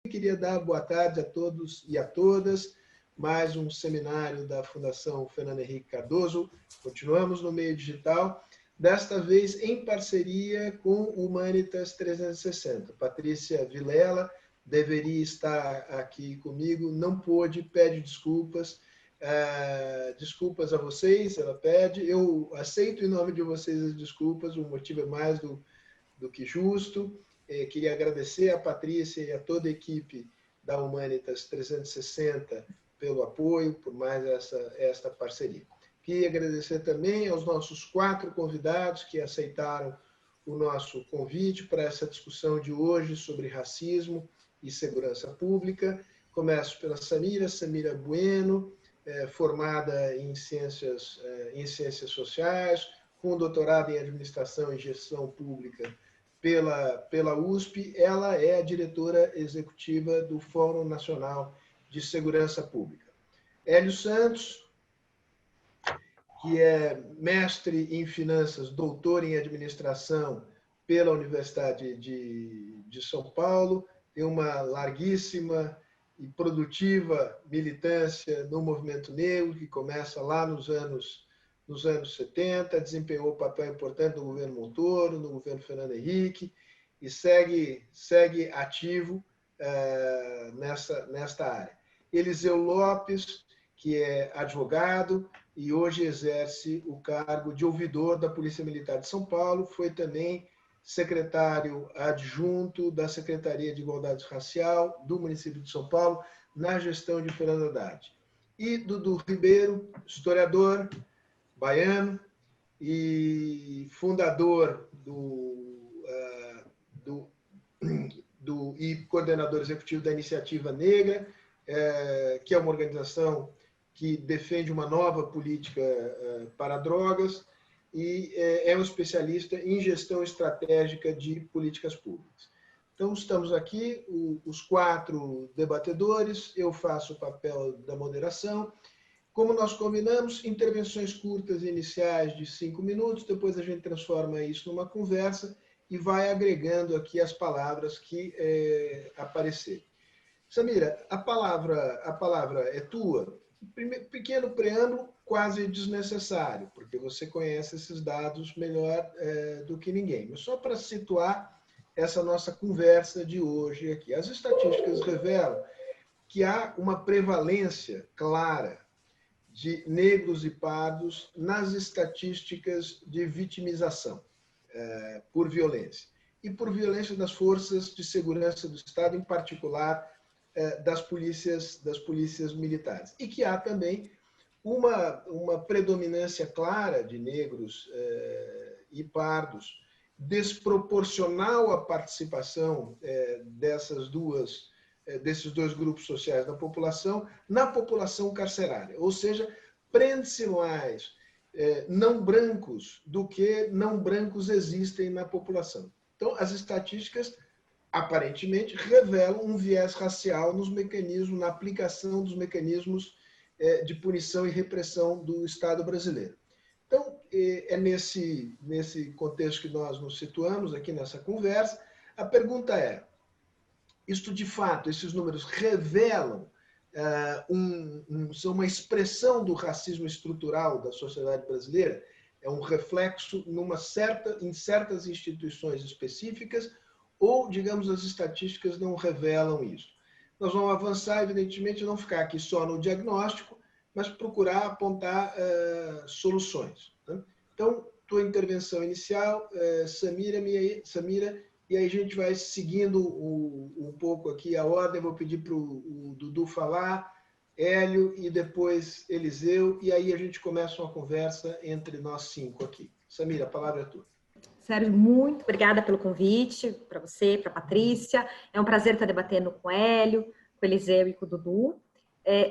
Queria dar boa tarde a todos e a todas. Mais um seminário da Fundação Fernando Henrique Cardoso. Continuamos no meio digital, desta vez em parceria com o Humanitas 360. Patrícia Vilela deveria estar aqui comigo, não pôde, pede desculpas. Desculpas a vocês, ela pede. Eu aceito em nome de vocês as desculpas, o motivo é mais do que justo. Queria agradecer a Patrícia e a toda a equipe da Humanitas 360 pelo apoio, por mais esta parceria. Queria agradecer também aos nossos 4 convidados que aceitaram o nosso convite para essa discussão de hoje sobre racismo e segurança pública. Começo pela Samira Bueno, formada em ciências sociais, com doutorado em administração e gestão pública pela USP. Ela é a diretora executiva do Fórum Nacional de Segurança Pública. Hélio Santos, que é mestre em finanças, doutor em administração pela Universidade de São Paulo, tem uma larguíssima e produtiva militância no movimento negro, que começa lá nos anos 70, desempenhou um papel importante no governo Montoro, no governo Fernando Henrique, e segue ativo nesta área. Eliseu Lopes, que é advogado e hoje exerce o cargo de ouvidor da Polícia Militar de São Paulo, foi também secretário adjunto da Secretaria de Igualdade Racial do município de São Paulo, na gestão de Fernando Haddad. E Dudu Ribeiro, historiador baiano e fundador e coordenador executivo da Iniciativa Negra, que é uma organização que defende uma nova política para drogas e é um especialista em gestão estratégica de políticas públicas. Então, estamos aqui, os 4 debatedores, eu faço o papel da moderação. Como nós combinamos, intervenções curtas iniciais de 5 minutos, depois a gente transforma isso numa conversa e vai agregando aqui as palavras que aparecerem. Samira, a palavra é tua. Pequeno preâmbulo, quase desnecessário, porque você conhece esses dados melhor do que ninguém. Mas só para situar essa nossa conversa de hoje aqui. As estatísticas revelam que há uma prevalência clara de negros e pardos nas estatísticas de vitimização por violência. E por violência das forças de segurança do Estado, em particular das polícias militares. E que há também uma predominância clara de negros e pardos, desproporcional à participação desses 2 grupos sociais da população, na população carcerária. Ou seja, prende-se mais não brancos do que não brancos existem na população. Então, as estatísticas aparentemente revelam um viés racial nos mecanismos, na aplicação dos mecanismos de punição e repressão do Estado brasileiro. Então, é nesse contexto que nós nos situamos aqui nessa conversa. A pergunta é, isto de fato, esses números revelam são uma expressão do racismo estrutural da sociedade brasileira? É um reflexo em certas instituições específicas, ou, digamos, as estatísticas não revelam isso? Nós vamos avançar, evidentemente, não ficar aqui só no diagnóstico, mas procurar apontar soluções. Né? Então, tua intervenção inicial, Samira, e aí a gente vai seguindo um pouco aqui a ordem. Eu vou pedir para o Dudu falar, Hélio e depois Eliseu, e aí a gente começa uma conversa entre nós 5 aqui. Samira, a palavra é tua. Sérgio, muito obrigada pelo convite, para você, para a Patrícia. É um prazer estar debatendo com o Hélio, com o Eliseu e com o Dudu.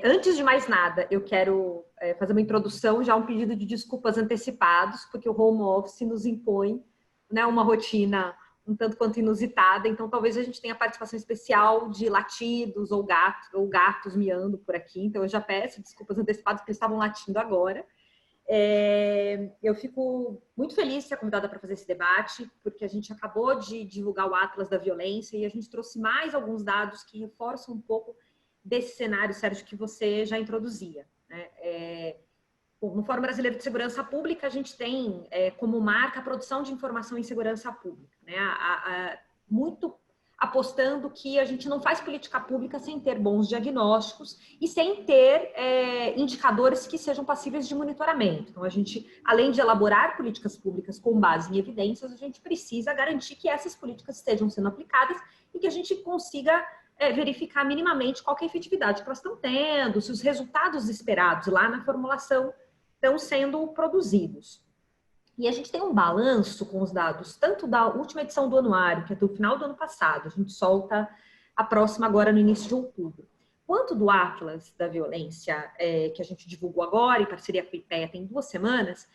Antes de mais nada, eu quero fazer uma introdução, já um pedido de desculpas antecipados, porque o home office nos impõe, né, uma rotina um tanto quanto inusitada, então talvez a gente tenha participação especial de latidos ou gatos miando por aqui, então eu já peço desculpas antecipadas porque eles estavam latindo agora. Eu fico muito feliz de ser convidada para fazer esse debate, porque a gente acabou de divulgar o Atlas da Violência e a gente trouxe mais alguns dados que reforçam um pouco desse cenário, Sérgio, que você já introduzia, né? No Fórum Brasileiro de Segurança Pública, a gente tem como marca a produção de informação em segurança pública, né? Muito apostando que a gente não faz política pública sem ter bons diagnósticos e sem ter indicadores que sejam passíveis de monitoramento. Então, a gente, além de elaborar políticas públicas com base em evidências, a gente precisa garantir que essas políticas estejam sendo aplicadas e que a gente consiga verificar minimamente qual que é a efetividade que elas estão tendo, se os resultados esperados lá na formulação estão sendo produzidos. E a gente tem um balanço com os dados, tanto da última edição do anuário, que é do final do ano passado, a gente solta a próxima agora no início de outubro, quanto do Atlas da Violência, que a gente divulgou agora, em parceria com o IPEA, tem 2 semanas,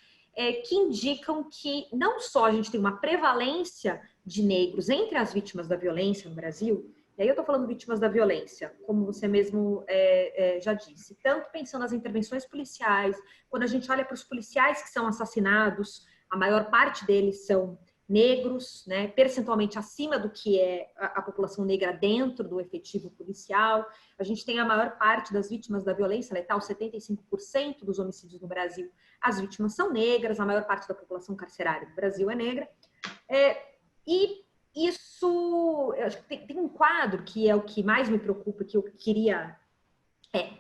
que indicam que não só a gente tem uma prevalência de negros entre as vítimas da violência no Brasil, e aí eu estou falando vítimas da violência, como você mesmo já disse, tanto pensando nas intervenções policiais, quando a gente olha para os policiais que são assassinados, a maior parte deles são negros, né, percentualmente acima do que é a população negra dentro do efetivo policial. A gente tem a maior parte das vítimas da violência letal, 75% dos homicídios no Brasil, as vítimas são negras, a maior parte da população carcerária do Brasil é negra. E isso, eu acho que tem um quadro que é o que mais me preocupa, que eu queria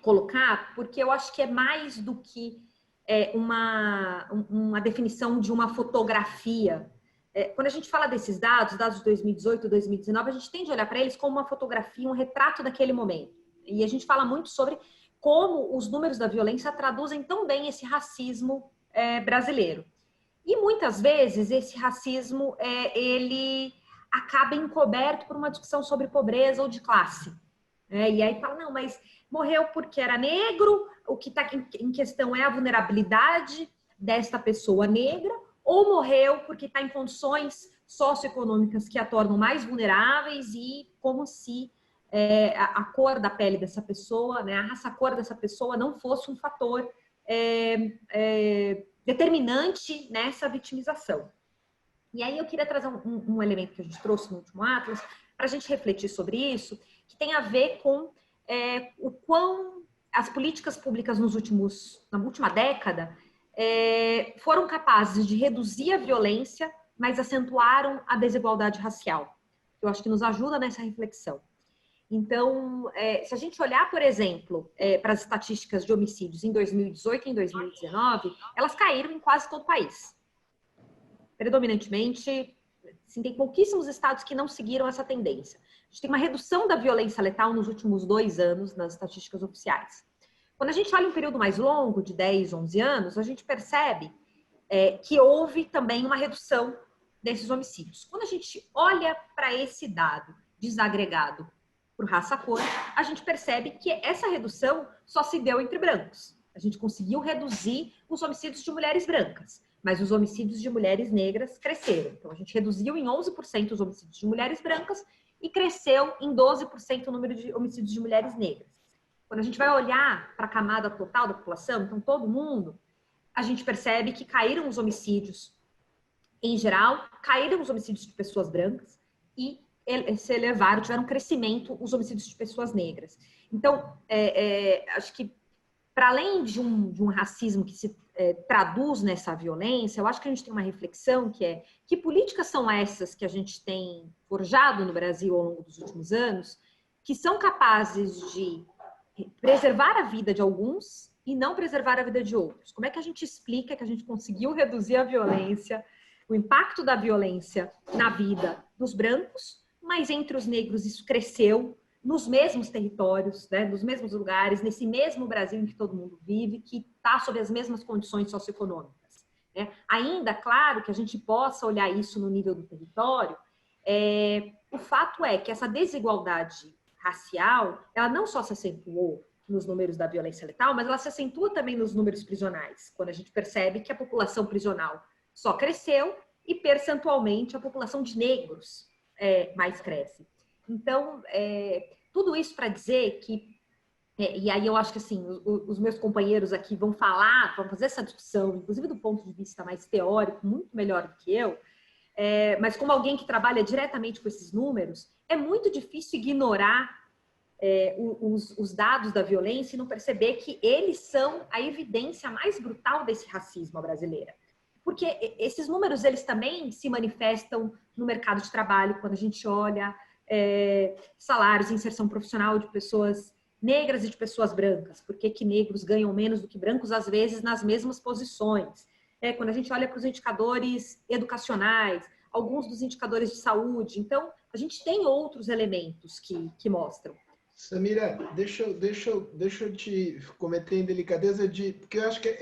colocar, porque eu acho que é mais do que uma definição de uma fotografia. Quando a gente fala desses dados de 2018, 2019, a gente tende a olhar para eles como uma fotografia, um retrato daquele momento. E a gente fala muito sobre como os números da violência traduzem tão bem esse racismo brasileiro. E muitas vezes esse racismo, ele acaba encoberto por uma discussão sobre pobreza ou de classe. E aí fala, não, mas morreu porque era negro, o que está em questão é a vulnerabilidade desta pessoa negra, ou morreu porque está em condições socioeconômicas que a tornam mais vulneráveis e como se a cor da pele dessa pessoa, né, a raça, a cor dessa pessoa não fosse um fator determinante nessa vitimização. E aí eu queria trazer um elemento que a gente trouxe no último Atlas, para a gente refletir sobre isso, que tem a ver com o quão as políticas públicas na última década foram capazes de reduzir a violência, mas acentuaram a desigualdade racial. Eu acho que nos ajuda nessa reflexão. Então, se a gente olhar, por exemplo, para as estatísticas de homicídios em 2018 e em 2019, elas caíram em quase todo o país. Predominantemente, assim, tem pouquíssimos estados que não seguiram essa tendência. A gente tem uma redução da violência letal nos últimos 2 anos nas estatísticas oficiais. Quando a gente olha um período mais longo, de 10, 11 anos, a gente percebe que houve também uma redução desses homicídios. Quando a gente olha para esse dado desagregado por raça-cor, a gente percebe que essa redução só se deu entre brancos. A gente conseguiu reduzir os homicídios de mulheres brancas, mas os homicídios de mulheres negras cresceram. Então, a gente reduziu em 11% os homicídios de mulheres brancas e cresceu em 12% o número de homicídios de mulheres negras. Quando a gente vai olhar para a camada total da população, então todo mundo, a gente percebe que caíram os homicídios em geral, caíram os homicídios de pessoas brancas e se elevaram, tiveram um crescimento os homicídios de pessoas negras. Então, acho que para além de um racismo que se traduz nessa violência, eu acho que a gente tem uma reflexão que é que políticas são essas que a gente tem forjado no Brasil ao longo dos últimos anos, que são capazes de preservar a vida de alguns e não preservar a vida de outros. Como é que a gente explica que a gente conseguiu reduzir a violência, o impacto da violência na vida dos brancos, mas entre os negros isso cresceu nos mesmos territórios, né, nos mesmos lugares, nesse mesmo Brasil em que todo mundo vive, que está sob as mesmas condições socioeconômicas. Né? Ainda, claro, que a gente possa olhar isso no nível do território, o fato é que essa desigualdade racial, ela não só se acentuou nos números da violência letal, mas ela se acentua também nos números prisionais, quando a gente percebe que a população prisional só cresceu e, percentualmente, a população de negros mais cresce. Então, tudo isso para dizer que E aí eu acho que assim, os meus companheiros aqui vão falar, vão fazer essa discussão, inclusive do ponto de vista mais teórico, muito melhor do que eu, mas como alguém que trabalha diretamente com esses números, é muito difícil ignorar os dados da violência e não perceber que eles são a evidência mais brutal desse racismo brasileiro. Porque esses números, eles também se manifestam no mercado de trabalho, quando a gente olha salários, inserção profissional de pessoas negras e de pessoas brancas. Por que negros ganham menos do que brancos, às vezes, nas mesmas posições? Quando a gente olha para os indicadores educacionais, alguns dos indicadores de saúde. Então, a gente tem outros elementos que mostram. Samira, deixa eu te cometer em delicadeza porque eu acho que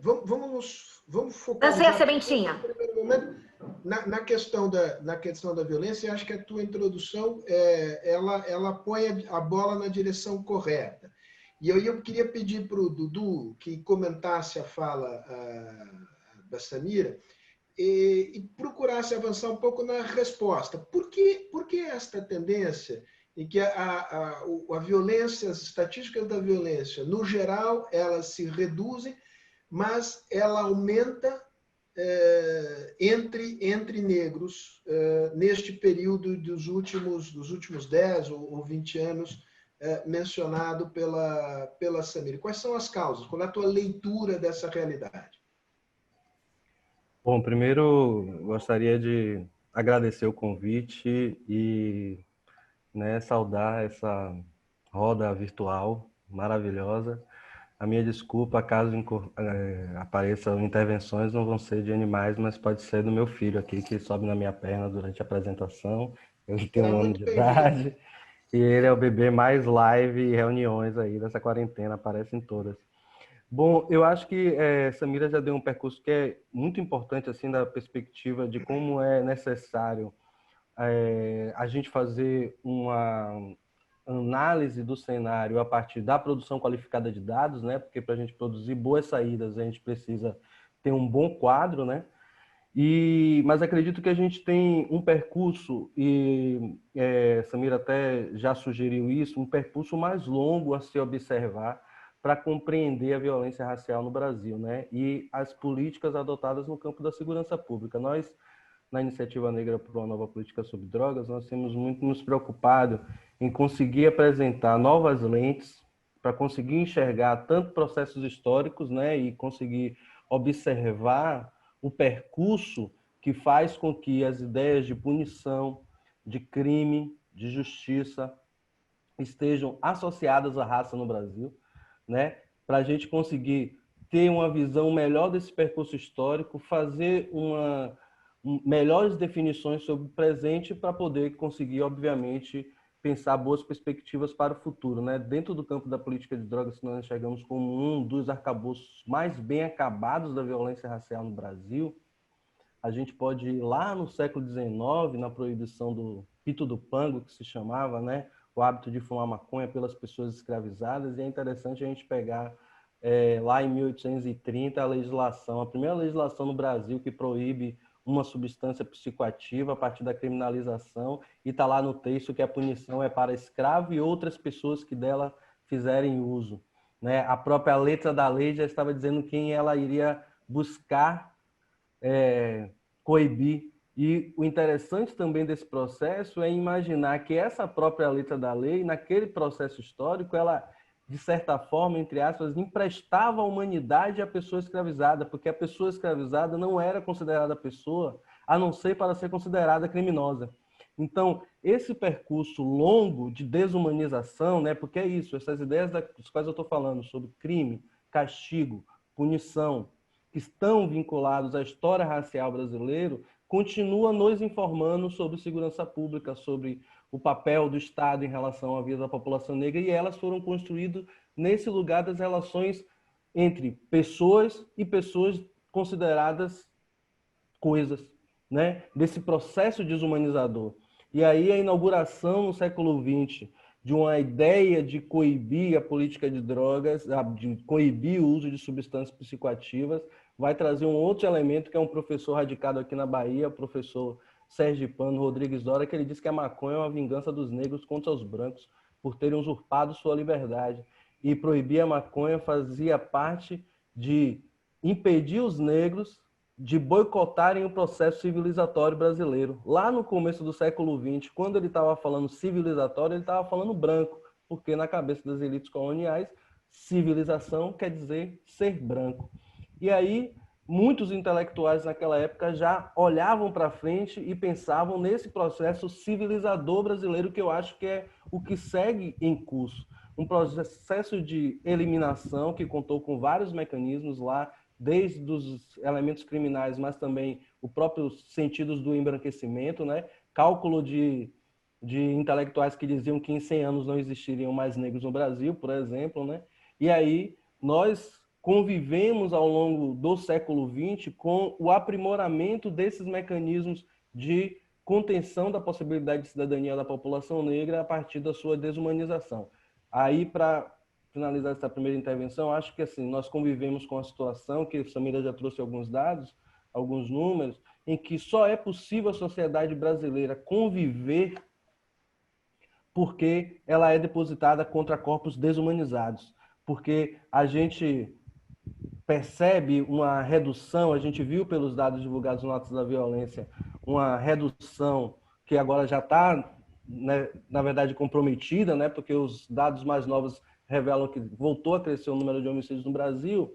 vamos focalizar Lancei a sementinha. no primeiro momento na questão da violência. Eu acho que a tua introdução ela põe a bola na direção correta. E aí eu queria pedir para o Dudu que comentasse a fala da Samira e procurasse avançar um pouco na resposta. Por que esta tendência em que a violência, as estatísticas da violência, no geral, elas se reduzem, mas ela aumenta entre negros neste período dos últimos 10 ou 20 anos mencionado pela Samira? Quais são as causas? Qual é a tua leitura dessa realidade? Bom, primeiro gostaria de agradecer o convite e saudar essa roda virtual maravilhosa. A minha desculpa, caso apareçam intervenções, não vão ser de animais, mas pode ser do meu filho aqui, que sobe na minha perna durante a apresentação. Ele tem 1 ano de idade e ele é o bebê mais live e reuniões aí dessa quarentena, aparecem todas. Bom, eu acho que Samira já deu um percurso que é muito importante, assim, da perspectiva de como é necessário a gente fazer uma análise do cenário a partir da produção qualificada de dados, né? Porque para a gente produzir boas saídas, a gente precisa ter um bom quadro, né? Mas acredito que a gente tem um percurso, e Samira até já sugeriu isso, um percurso mais longo a se observar para compreender a violência racial no Brasil, né? E as políticas adotadas no campo da segurança pública. Nós, na Iniciativa Negra por uma Nova Política sobre Drogas, nós temos muito nos preocupado em conseguir apresentar novas lentes para conseguir enxergar tanto processos históricos, né, e conseguir observar o percurso que faz com que as ideias de punição, de crime, de justiça estejam associadas à raça no Brasil, né, para a gente conseguir ter uma visão melhor desse percurso histórico, fazer melhores definições sobre o presente para poder conseguir, obviamente, pensar boas perspectivas para o futuro, né? Dentro do campo da política de drogas, que nós enxergamos como um dos arcabouços mais bem acabados da violência racial no Brasil, a gente pode ir lá no século XIX, na proibição do pito do pango, que se chamava, né? O hábito de fumar maconha pelas pessoas escravizadas, e é interessante a gente pegar lá em 1830 a primeira legislação no Brasil que proíbe uma substância psicoativa a partir da criminalização, e está lá no texto que a punição é para escravo e outras pessoas que dela fizerem uso, né? A própria letra da lei já estava dizendo quem ela iria buscar coibir. E o interessante também desse processo é imaginar que essa própria letra da lei, naquele processo histórico, ela, de certa forma, entre aspas, emprestava a humanidade à pessoa escravizada, porque a pessoa escravizada não era considerada pessoa, a não ser para ser considerada criminosa. Então, esse percurso longo de desumanização, né, porque é isso, essas ideias das quais eu estou falando, sobre crime, castigo, punição, que estão vinculados à história racial brasileira, continua nos informando sobre segurança pública, sobre o papel do Estado em relação à vida da população negra, e elas foram construídas nesse lugar das relações entre pessoas e pessoas consideradas coisas, né? Desse processo desumanizador. E aí a inauguração no século XX de uma ideia de coibir a política de drogas, de coibir o uso de substâncias psicoativas, vai trazer um outro elemento, que é um professor radicado aqui na Bahia, o professor Sergipano Rodrigues Dora, que ele diz que a maconha é uma vingança dos negros contra os brancos. por terem usurpado sua liberdade. E proibir a maconha fazia parte de impedir os negros de boicotarem o processo civilizatório brasileiro. Lá no começo do século XX, quando ele estava falando civilizatório, ele estava falando branco, porque na cabeça das elites coloniais, civilização quer dizer ser branco. E aí, muitos intelectuais naquela época já olhavam para frente e pensavam nesse processo civilizador brasileiro, que eu acho que é o que segue em curso. Um processo de eliminação que contou com vários mecanismos lá, desde os elementos criminais, mas também o próprio sentidos do embranquecimento, né? Cálculo de intelectuais que diziam que em 100 anos não existiriam mais negros no Brasil, por exemplo, né? E aí nós convivemos ao longo do século XX com o aprimoramento desses mecanismos de contenção da possibilidade de cidadania da população negra a partir da sua desumanização. Aí, para finalizar essa primeira intervenção, acho que assim, nós convivemos com a situação, que a Samira já trouxe alguns dados, alguns números, em que só é possível a sociedade brasileira conviver porque ela é depositada contra corpos desumanizados. Porque a gente percebe uma redução, a gente viu pelos dados divulgados no Atos da Violência, uma redução que agora já está, né, na verdade, comprometida, né, porque os dados mais novos revelam que voltou a crescer o número de homicídios no Brasil,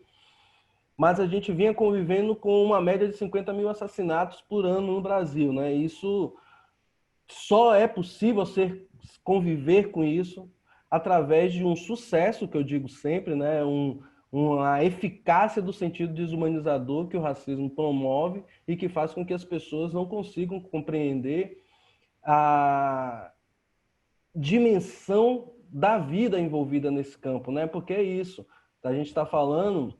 mas a gente vinha convivendo com uma média de 50 mil assassinatos por ano no Brasil, né? Isso só é possível conviver com isso através de um sucesso, que eu digo sempre, né? Uma eficácia do sentido desumanizador que o racismo promove e que faz com que as pessoas não consigam compreender a dimensão da vida envolvida nesse campo, né? Porque é isso. A gente está falando,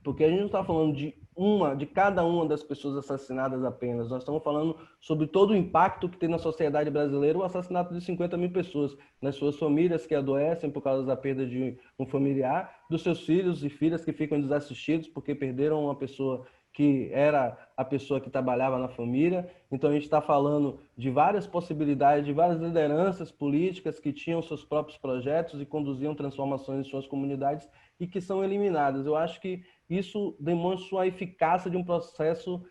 porque a gente não está falando de cada uma das pessoas assassinadas apenas. Nós estamos falando sobre todo o impacto que tem na sociedade brasileira o assassinato de 50 mil pessoas, nas suas famílias que adoecem por causa da perda de um familiar, dos seus filhos e filhas que ficam desassistidos porque perderam uma pessoa que era a pessoa que trabalhava na família. Então a gente está falando de várias possibilidades, de várias lideranças políticas que tinham seus próprios projetos e conduziam transformações em suas comunidades e que são eliminadas. Eu acho que isso demonstra a eficácia de um processo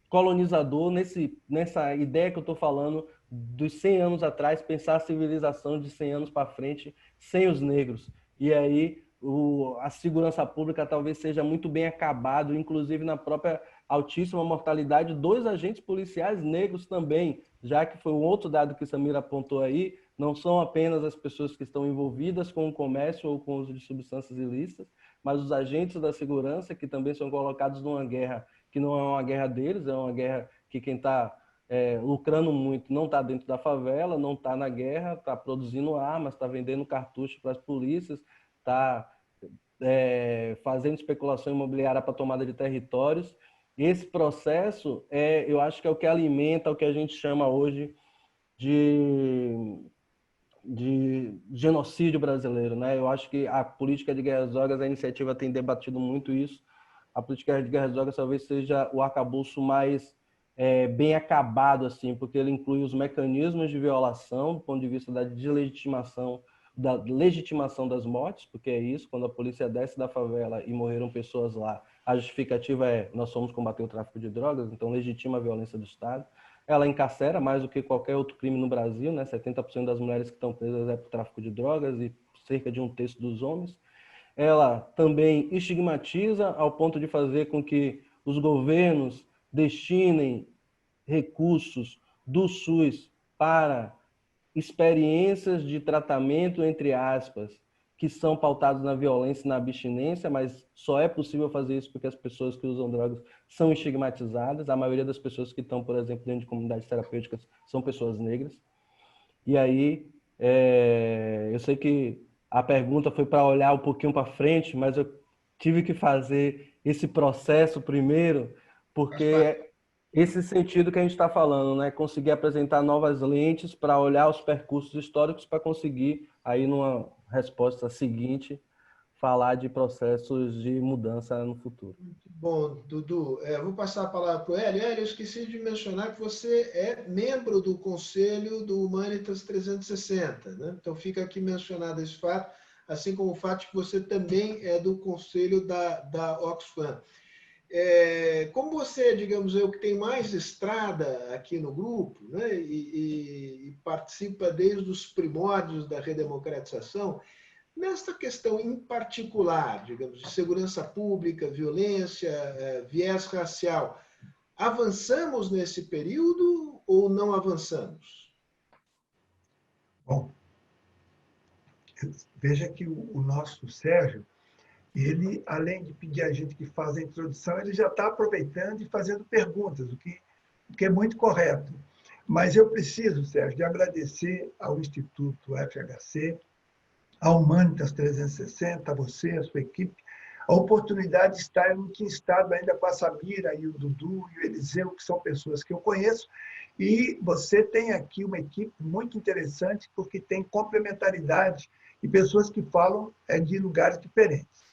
colonizador nessa ideia que eu estou falando dos 100 anos atrás, pensar a civilização de 100 anos para frente sem os negros. E aí a segurança pública talvez seja muito bem acabado, inclusive na própria altíssima mortalidade dos agentes policiais negros também, já que foi um outro dado que Samira apontou aí, não são apenas as pessoas que estão envolvidas com o comércio ou com o uso de substâncias ilícitas, mas os agentes da segurança que também são colocados numa guerra que não é uma guerra deles, é uma guerra que quem está lucrando muito não está dentro da favela, não está na guerra, está produzindo armas, está vendendo cartuchos para as polícias, está fazendo especulação imobiliária para tomada de territórios. Esse processo, eu acho que é o que alimenta o que a gente chama hoje de genocídio brasileiro, né? Eu acho que a política de guerras às drogas, a iniciativa tem debatido muito isso. A política de guerras às drogas talvez seja o arcabouço mais bem acabado, assim, porque ele inclui os mecanismos de violação, do ponto de vista da deslegitimação, da legitimação das mortes, porque é isso, quando a polícia desce da favela e morreram pessoas lá, a justificativa é nós fomos combater o tráfico de drogas, então legitima a violência do Estado. Ela encarcera mais do que qualquer outro crime no Brasil, né? 70% das mulheres que estão presas é por tráfico de drogas e cerca de 1/3 dos homens. Ela também estigmatiza ao ponto de fazer com que os governos destinem recursos do SUS para experiências de tratamento, entre aspas, que são pautados na violência e na abstinência, mas só é possível fazer isso porque as pessoas que usam drogas são estigmatizadas. A maioria das pessoas que estão, por exemplo, dentro de comunidades terapêuticas são pessoas negras. E aí, eu sei que a pergunta foi para olhar um pouquinho para frente, mas eu tive que fazer esse processo primeiro, porque esse sentido que a gente está falando, né? Conseguir apresentar novas lentes para olhar os percursos históricos para conseguir, aí numa resposta seguinte, falar de processos de mudança no futuro. Bom, Dudu, vou passar a palavra para o Hélio. Hélio, eu esqueci de mencionar que você é membro do Conselho do Humanitas 360, né? Então fica aqui mencionado esse fato, assim como o fato de que você também é do Conselho da Oxfam. Como você, digamos eu, que tem mais estrada aqui no grupo, né, e participa desde os primórdios da redemocratização, nesta questão em particular, digamos, de segurança pública, violência, viés racial, avançamos nesse período ou não avançamos? Bom, veja que o nosso Sérgio, ele, além de pedir a gente que faz a introdução, ele já está aproveitando e fazendo perguntas, o que é muito correto. Mas eu preciso, Sérgio, de agradecer ao Instituto FHC, ao Humanitas 360, a você, a sua equipe, a oportunidade de estar, eu não tinha estado ainda com a Samira e o Dudu e o Eliseu, que são pessoas que eu conheço, e você tem aqui uma equipe muito interessante, porque tem complementaridade e pessoas que falam de lugares diferentes.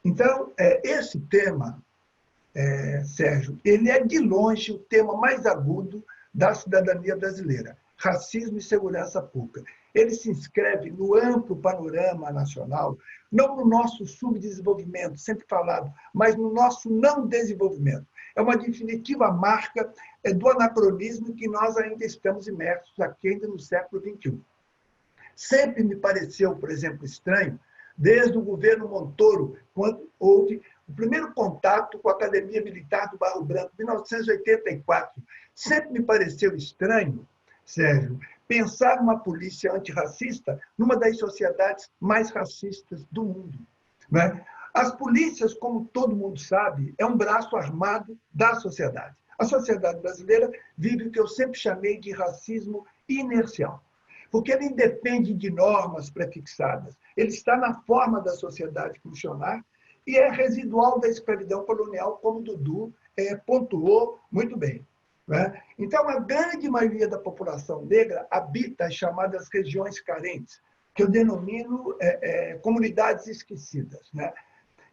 Então, esse tema, Sérgio, ele é de longe o tema mais agudo da cidadania brasileira, racismo e segurança pública. Ele se inscreve no amplo panorama nacional, não no nosso subdesenvolvimento, sempre falado, mas no nosso não desenvolvimento. É uma definitiva marca do anacronismo que nós ainda estamos imersos aqui, ainda no século XXI. Sempre me pareceu, por exemplo, estranho, desde o governo Montoro, quando houve o primeiro contato com a Academia Militar do Barro Branco, em 1984. Sempre me pareceu estranho, Sérgio, pensar uma polícia antirracista numa das sociedades mais racistas do mundo. Né? As polícias, como todo mundo sabe, é um braço armado da sociedade. A sociedade brasileira vive o que eu sempre chamei de racismo inercial, porque ele independe de normas prefixadas. Ele está na forma da sociedade funcionar e é residual da escravidão colonial, como o Dudu pontuou muito bem. Né? Então, a grande maioria da população negra habita as chamadas regiões carentes, que eu denomino comunidades esquecidas, né?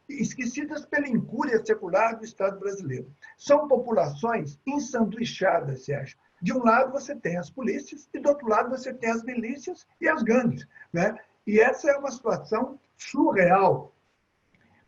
Esquecidas pela incúria secular do Estado brasileiro. São populações ensanduichadas, Sérgio. De um lado você tem as polícias e do outro lado você tem as milícias e as gangues. Né? E essa é uma situação surreal.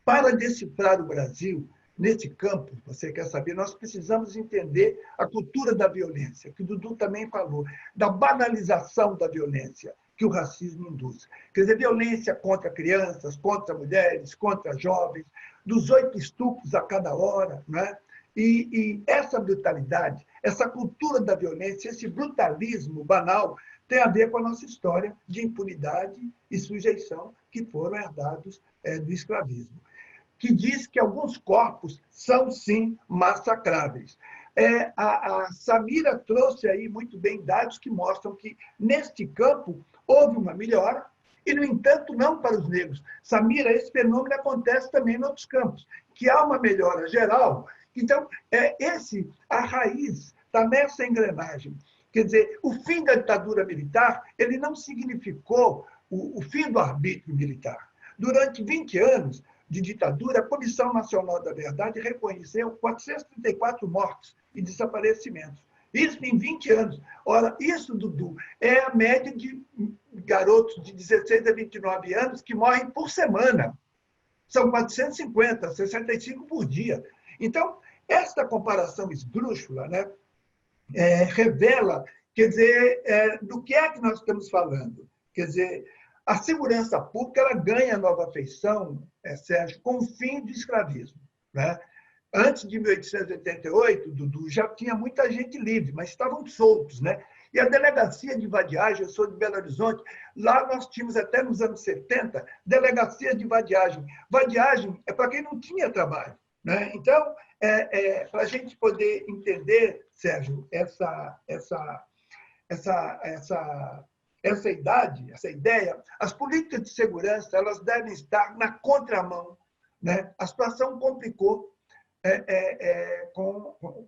Para decifrar o Brasil, nesse campo, você quer saber, nós precisamos entender a cultura da violência, que o Dudu também falou, da banalização da violência que o racismo induz. Quer dizer, violência contra crianças, contra mulheres, contra jovens, dos 8 estupros a cada hora, né? E essa brutalidade, essa cultura da violência, esse brutalismo banal, tem a ver com a nossa história de impunidade e sujeição que foram herdados do escravismo, que diz que alguns corpos são, sim, massacráveis. A Samira trouxe aí muito bem dados que mostram que, neste campo, houve uma melhora, e, no entanto, não para os negros. Samira, esse fenômeno acontece também em outros campos, que há uma melhora geral. Então, a raiz está nessa engrenagem. Quer dizer, o fim da ditadura militar, ele não significou o fim do arbítrio militar. Durante 20 anos de ditadura, a Comissão Nacional da Verdade reconheceu 434 mortes e desaparecimentos. Isso em 20 anos. Ora, isso, Dudu, é a média de garotos de 16 a 29 anos que morrem por semana. São 450, 65 por dia. Então, esta comparação esdrúxula, né, revela, quer dizer, do que é que nós estamos falando. Quer dizer, a segurança pública ela ganha nova feição, Sérgio, com o fim do escravismo. Né? Antes de 1888, Dudu, já tinha muita gente livre, mas estavam soltos. Né? E a delegacia de vadiagem, eu sou de Belo Horizonte, lá nós tínhamos até nos anos 70, delegacia de vadiagem. Vadiagem é para quem não tinha trabalho. Né? Então, para a gente poder entender, Sérgio, essa idade, essa ideia, as políticas de segurança elas devem estar na contramão. Né? A situação complicou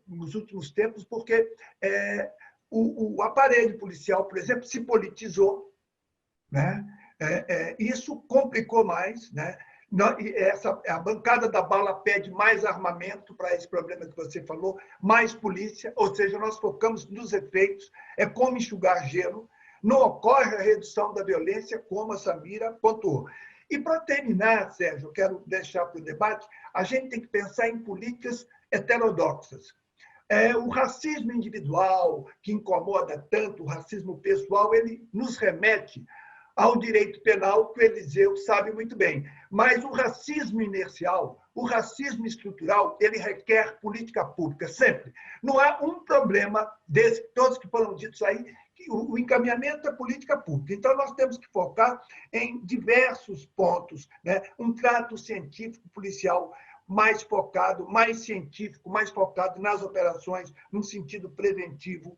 nos últimos tempos, porque o aparelho policial, por exemplo, se politizou. Né? Isso complicou mais. Né? A bancada da bala pede mais armamento para esse problema que você falou, mais polícia, ou seja, nós focamos nos efeitos, é como enxugar gelo, não ocorre a redução da violência, como a Samira pontuou. E, para terminar, Sérgio, eu quero deixar para o debate, a gente tem que pensar em políticas heterodoxas. O racismo individual, que incomoda tanto, o racismo pessoal, ele nos remete ao direito penal, que o Eliseu sabe muito bem. Mas o racismo inercial, o racismo estrutural, ele requer política pública, sempre. Não há um problema desse, todos que foram ditos aí, que o encaminhamento é política pública. Então, nós temos que focar em diversos pontos, né? Um trato científico policial mais focado, mais científico, mais focado nas operações, num sentido preventivo.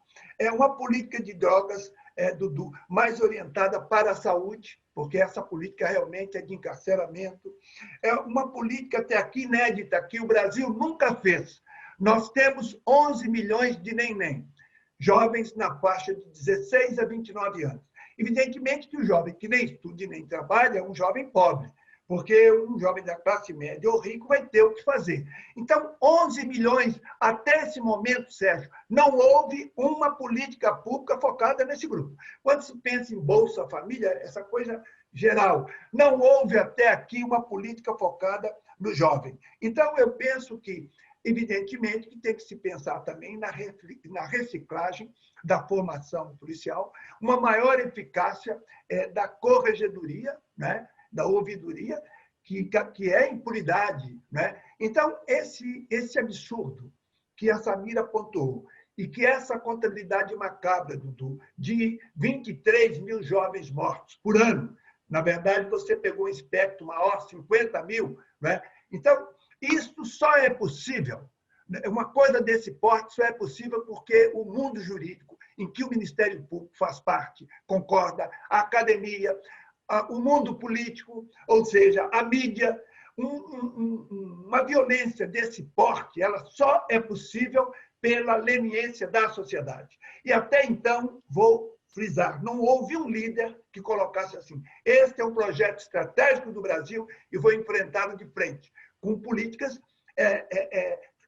Uma política de drogas, Dudu, mais orientada para a saúde, porque essa política realmente é de encarceramento. É uma política até aqui inédita, que o Brasil nunca fez. Nós temos 11 milhões de neném, jovens na faixa de 16 a 29 anos. Evidentemente que o jovem que nem estuda e nem trabalha é um jovem pobre, porque um jovem da classe média ou rico vai ter o que fazer. Então, 11 milhões, até esse momento, Sérgio, não houve uma política pública focada nesse grupo. Quando se pensa em Bolsa Família, essa coisa geral, não houve até aqui uma política focada no jovem. Então, eu penso que, evidentemente, que tem que se pensar também na reciclagem da formação policial, uma maior eficácia da corregedoria, né? Da ouvidoria, que é impunidade, né? Então, esse absurdo que a Samira apontou, e que essa contabilidade macabra, Dudu, de 23 mil jovens mortos por ano, na verdade, você pegou um espectro maior, 50 mil, né? Então, isso só é possível, uma coisa desse porte só é possível porque o mundo jurídico, em que o Ministério Público faz parte, concorda, a academia, o mundo político, ou seja, a mídia, uma violência desse porte, ela só é possível pela leniência da sociedade. E até então, vou frisar, não houve um líder que colocasse assim, este é um projeto estratégico do Brasil e vou enfrentá-lo de frente, com políticas,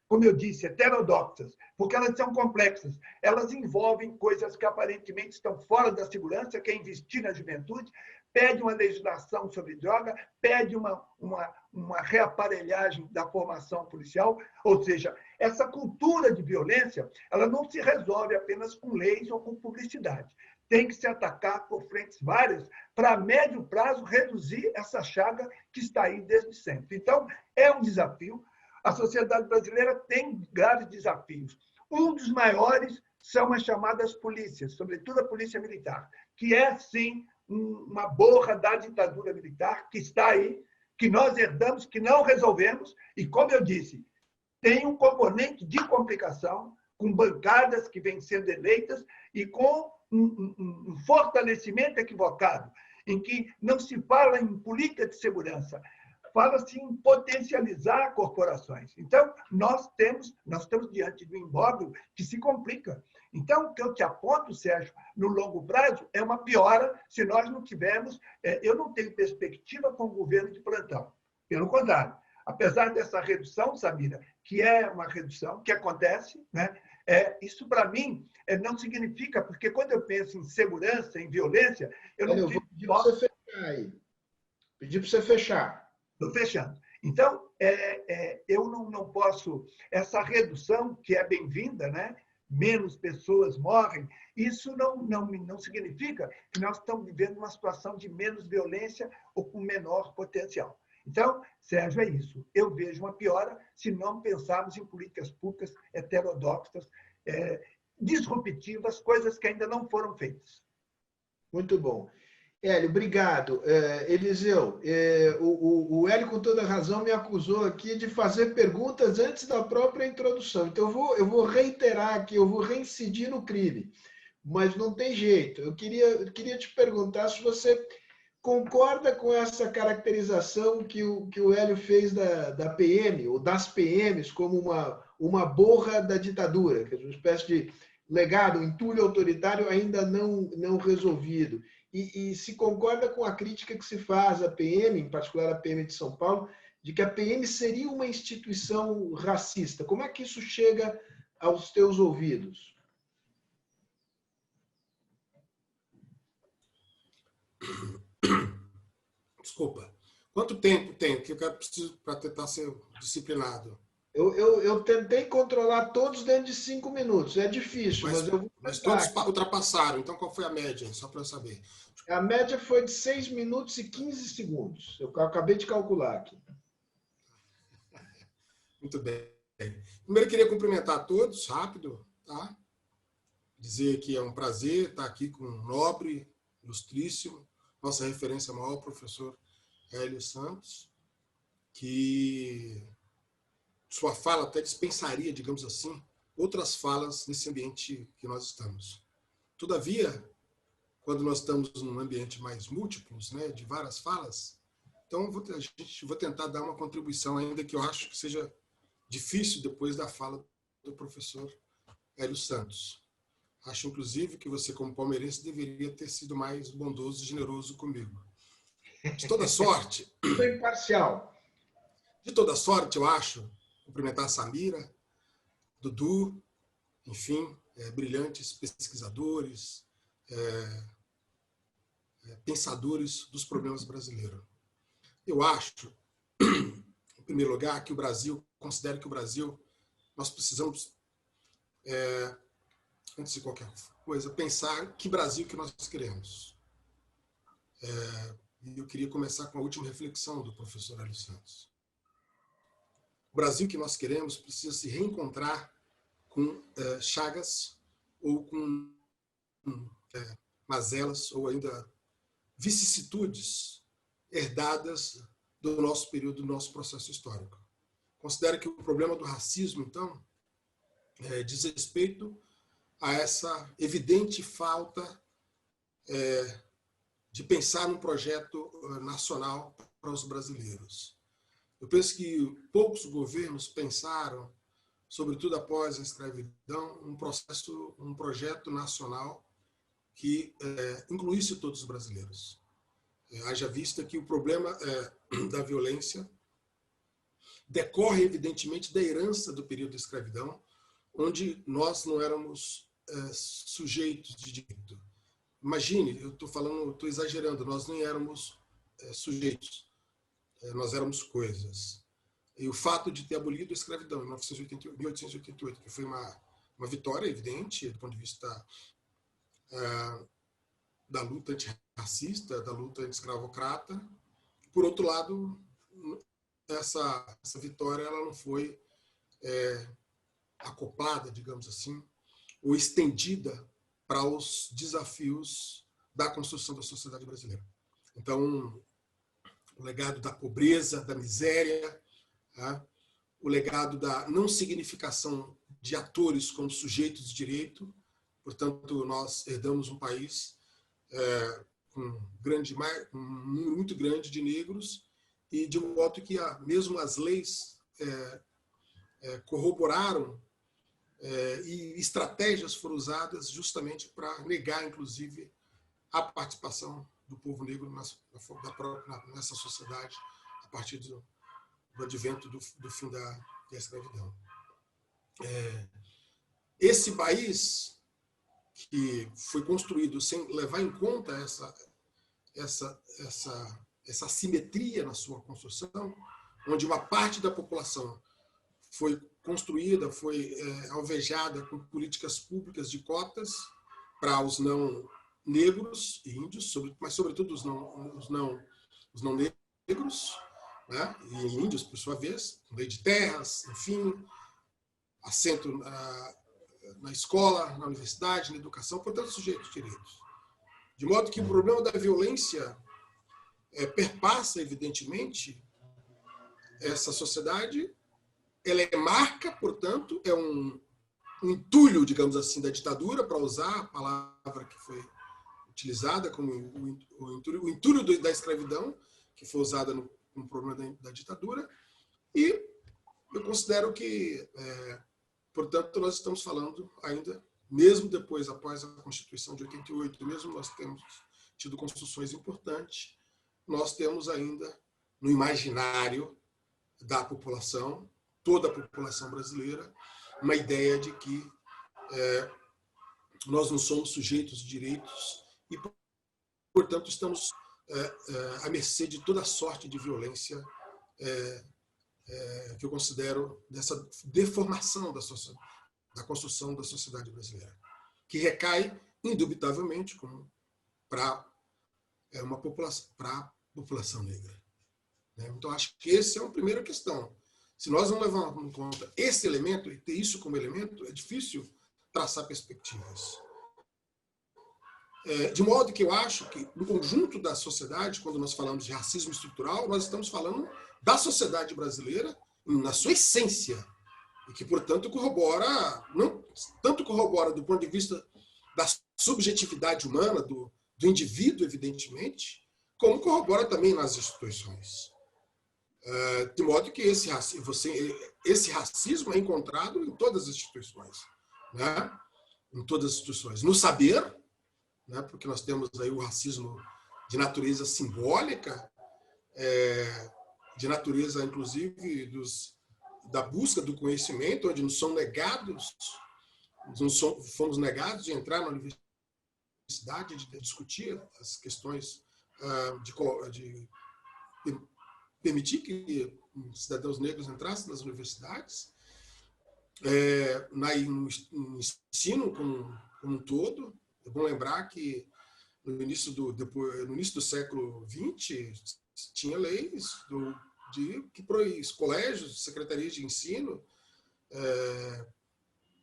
como eu disse, heterodoxas, porque elas são complexas, elas envolvem coisas que aparentemente estão fora da segurança, que é investir na juventude, pede uma legislação sobre droga, pede uma reaparelhagem da formação policial, ou seja, essa cultura de violência, ela não se resolve apenas com leis ou com publicidade. Tem que se atacar por frentes várias para, a médio prazo, reduzir essa chaga que está aí desde sempre. Então, é um desafio. A sociedade brasileira tem graves desafios. Um dos maiores são as chamadas polícias, sobretudo a polícia militar, que é, sim, uma borra da ditadura militar que está aí, que nós herdamos, que não resolvemos, e, como eu disse, tem um componente de complicação, com bancadas que vêm sendo eleitas e com um fortalecimento equivocado, em que não se fala em política de segurança, fala-se em potencializar corporações. Então, nós estamos diante de um imbróglio que se complica. Então, o que eu te aponto, Sérgio, no longo prazo, é uma piora se nós não tivermos... eu não tenho perspectiva com o governo de plantão. Pelo contrário, apesar dessa redução, Samira, que é uma redução que acontece, né? Isso, para mim, não significa, porque quando eu penso em segurança, em violência, eu não... Eu vou pedir para você fechar aí. Pedir para você fechar. Estou fechando. Então, eu não posso... Essa redução, que é bem-vinda, né? Menos pessoas morrem, isso não significa que nós estamos vivendo uma situação de menos violência ou com menor potencial. Então, Sérgio, é isso. Eu vejo uma piora se não pensarmos em políticas públicas heterodoxas, disruptivas, coisas que ainda não foram feitas. Muito bom. Hélio, obrigado. Eliseu, o Hélio, com toda razão, me acusou aqui de fazer perguntas antes da própria introdução. Então, eu vou reiterar aqui, eu vou reincidir no crime, mas não tem jeito. Eu queria te perguntar se você concorda com essa caracterização que o Hélio fez da PM, ou das PMs, como uma borra da ditadura, que é uma espécie de legado, um entulho autoritário ainda não resolvido. e se concorda com a crítica que se faz à PM, em particular a PM de São Paulo, de que a PM seria uma instituição racista. Como é que isso chega aos teus ouvidos? Desculpa. Quanto tempo tem que eu preciso para tentar ser disciplinado? Eu tentei controlar todos dentro de 5 minutos. É difícil, mas eu vou Mas tentar. todos ultrapassaram. Então, qual foi a média? Só para eu saber. A média foi de 6 minutos e 15 segundos. Eu acabei de calcular aqui. Muito bem. Primeiro, eu queria cumprimentar a todos, rápido, tá? Dizer que é um prazer estar aqui com um nobre, ilustríssimo, nossa referência maior, o professor Hélio Santos, que sua fala até dispensaria, digamos assim, outras falas nesse ambiente que nós estamos. Todavia, quando nós estamos num ambiente mais múltiplos, né, de várias falas, então vou tentar dar uma contribuição, ainda que eu acho que seja difícil depois da fala do professor Hélio Santos. Acho, inclusive, que você, como palmeirense, deveria ter sido mais bondoso e generoso comigo. De toda sorte... Sou imparcial. De toda sorte, eu acho, cumprimentar a Samira, Dudu, enfim, brilhantes pesquisadores, pensadores dos problemas brasileiros. Eu acho, em primeiro lugar, que o Brasil, considero que o Brasil, nós precisamos, antes de qualquer coisa, pensar que Brasil que nós queremos. E eu queria começar com a última reflexão do professor Hélio Santos. O Brasil que nós queremos precisa se reencontrar com chagas ou com mazelas ou ainda vicissitudes herdadas do nosso período, do nosso processo histórico. Considero que o problema do racismo, então, diz respeito a essa evidente falta de pensar num projeto nacional para os brasileiros. Eu penso que poucos governos pensaram, sobretudo após a escravidão, um projeto nacional que incluísse todos os brasileiros. Haja vista que o problema da violência decorre, evidentemente, da herança do período da escravidão, onde nós não éramos sujeitos de direito. Imagine, eu estou exagerando, nós nem éramos sujeitos, nós éramos coisas. E o fato de ter abolido a escravidão em 1888, que foi uma vitória evidente do ponto de vista da luta antirracista, da luta anti-escravocrata. Por outro lado, essa vitória ela não foi acoplada, digamos assim, ou estendida para os desafios da construção da sociedade brasileira. Então, o legado da pobreza, da miséria, o legado da não significação de atores como sujeitos de direito. Portanto, nós herdamos um país com muito grande de negros e de modo que mesmo as leis corroboraram e estratégias foram usadas justamente para negar, inclusive, a participação do povo negro nessa sociedade a partir do advento do fim da escravidão. Esse país que foi construído sem levar em conta essa assimetria na sua construção, onde uma parte da população foi construída, foi alvejada com políticas públicas de cotas para os não negros e índios, mas sobretudo os não negros, né? E índios, por sua vez, lei de terras, enfim, assento na escola, na universidade, na educação, portanto, sujeitos de direitos. De modo que o problema da violência perpassa, evidentemente, essa sociedade. Ela marca, portanto, é um entulho, digamos assim, da ditadura, para usar a palavra que foi utilizada como o entulho da escravidão, que foi usada no problema da ditadura. E eu considero que, portanto, nós estamos falando ainda, mesmo após a Constituição de 88, mesmo nós tido construções importantes, nós temos ainda no imaginário da população, toda a população brasileira, uma ideia de que nós não somos sujeitos de direitos e, portanto, estamos à mercê de toda sorte de violência que eu considero dessa deformação da construção da sociedade brasileira, que recai, indubitavelmente, para a população negra. Então, acho que essa é uma primeira questão. Se nós não levarmos em conta esse elemento, e ter isso como elemento, é difícil traçar perspectivas. De modo que eu acho que, no conjunto da sociedade, quando nós falamos de racismo estrutural, nós estamos falando da sociedade brasileira na sua essência, e que, portanto, não tanto corrobora do ponto de vista da subjetividade humana, do indivíduo, evidentemente, como corrobora também nas instituições. De modo que esse racismo é encontrado em todas as instituições. Né? Em todas as instituições. No saber, né? Porque nós temos aí o racismo de natureza simbólica, de natureza, inclusive, da busca do conhecimento, onde nos são negados, fomos negados de entrar na universidade, de discutir as questões, de permitir que cidadãos negros entrassem nas universidades, no ensino como um todo. É bom lembrar que no início do século XX tinha leis que os colégios, secretarias de ensino,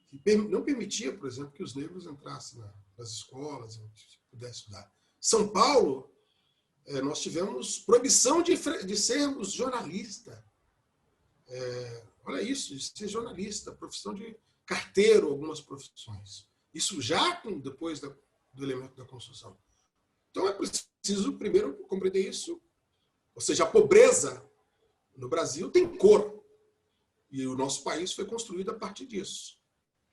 que não permitia, por exemplo, que os negros entrassem nas escolas e pudessem estudar. São Paulo, nós tivemos proibição de sermos jornalista. Olha isso, de ser jornalista, profissão de carteiro, algumas profissões. Isso já depois do elemento da construção. Então é preciso primeiro compreender isso. Ou seja, a pobreza no Brasil tem cor. E o nosso país foi construído a partir disso.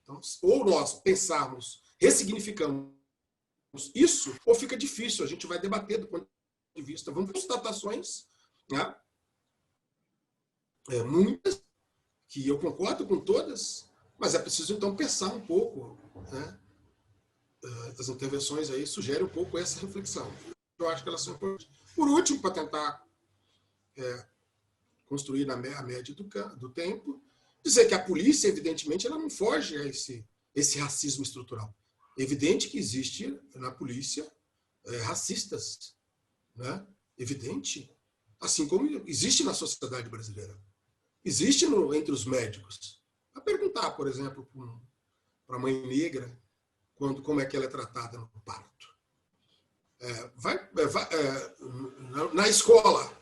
Então, ou nós pensarmos, ressignificamos isso, ou fica difícil, a gente vai debater do ponto de vista. Vamos para constatações, né? Muitas, que eu concordo com todas, mas é preciso, então, pensar um pouco, né? As intervenções aí sugerem um pouco essa reflexão. Eu acho que elas são importantes. Por último, para tentar construir a média do tempo, dizer que a polícia, evidentemente, ela não foge a esse racismo estrutural. É evidente que existe na polícia racistas, né? Evidente. Assim como existe na sociedade brasileira. Existe entre os médicos. A perguntar, por exemplo, para a mãe negra, como é que ela é tratada no parto. Na escola,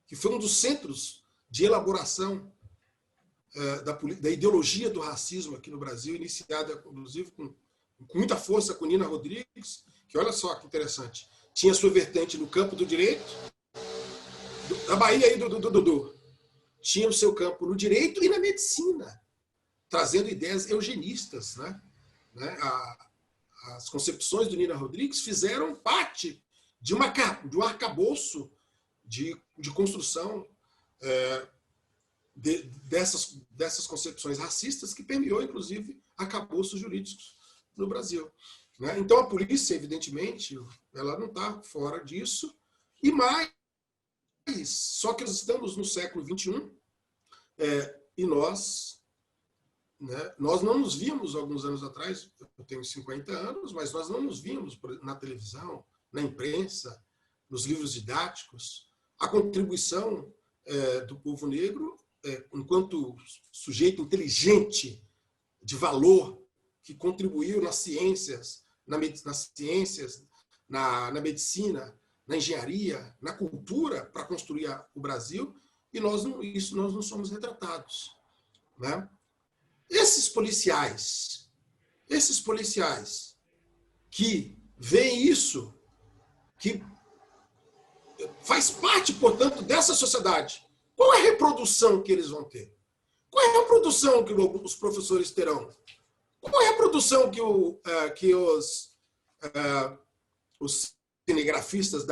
que foi um dos centros de elaboração da ideologia do racismo aqui no Brasil, iniciada, inclusive, com muita força com Nina Rodrigues, que, olha só que interessante, tinha sua vertente no campo do direito, da Bahia aí do Dudu, tinha o seu campo no direito e na medicina, trazendo ideias eugenistas, né? As concepções do Nina Rodrigues fizeram parte de um arcabouço de construção dessas concepções racistas que permeou, inclusive, arcabouços jurídicos no Brasil. Né? Então, a polícia, evidentemente, ela não está fora disso. E mais, só que nós estamos no século XXI e nós não nos vimos alguns anos atrás, eu tenho 50 anos, mas nós não nos vimos na televisão, na imprensa, nos livros didáticos, a contribuição do povo negro enquanto sujeito inteligente, de valor, que contribuiu nas ciências, na medicina, na engenharia, na cultura, para construir o Brasil, e nós não somos retratados. Né? Esses policiais que veem isso, que faz parte, portanto, dessa sociedade, qual é a reprodução que eles vão ter? Qual é a reprodução que os professores terão? Qual é a produção que os os cinegrafistas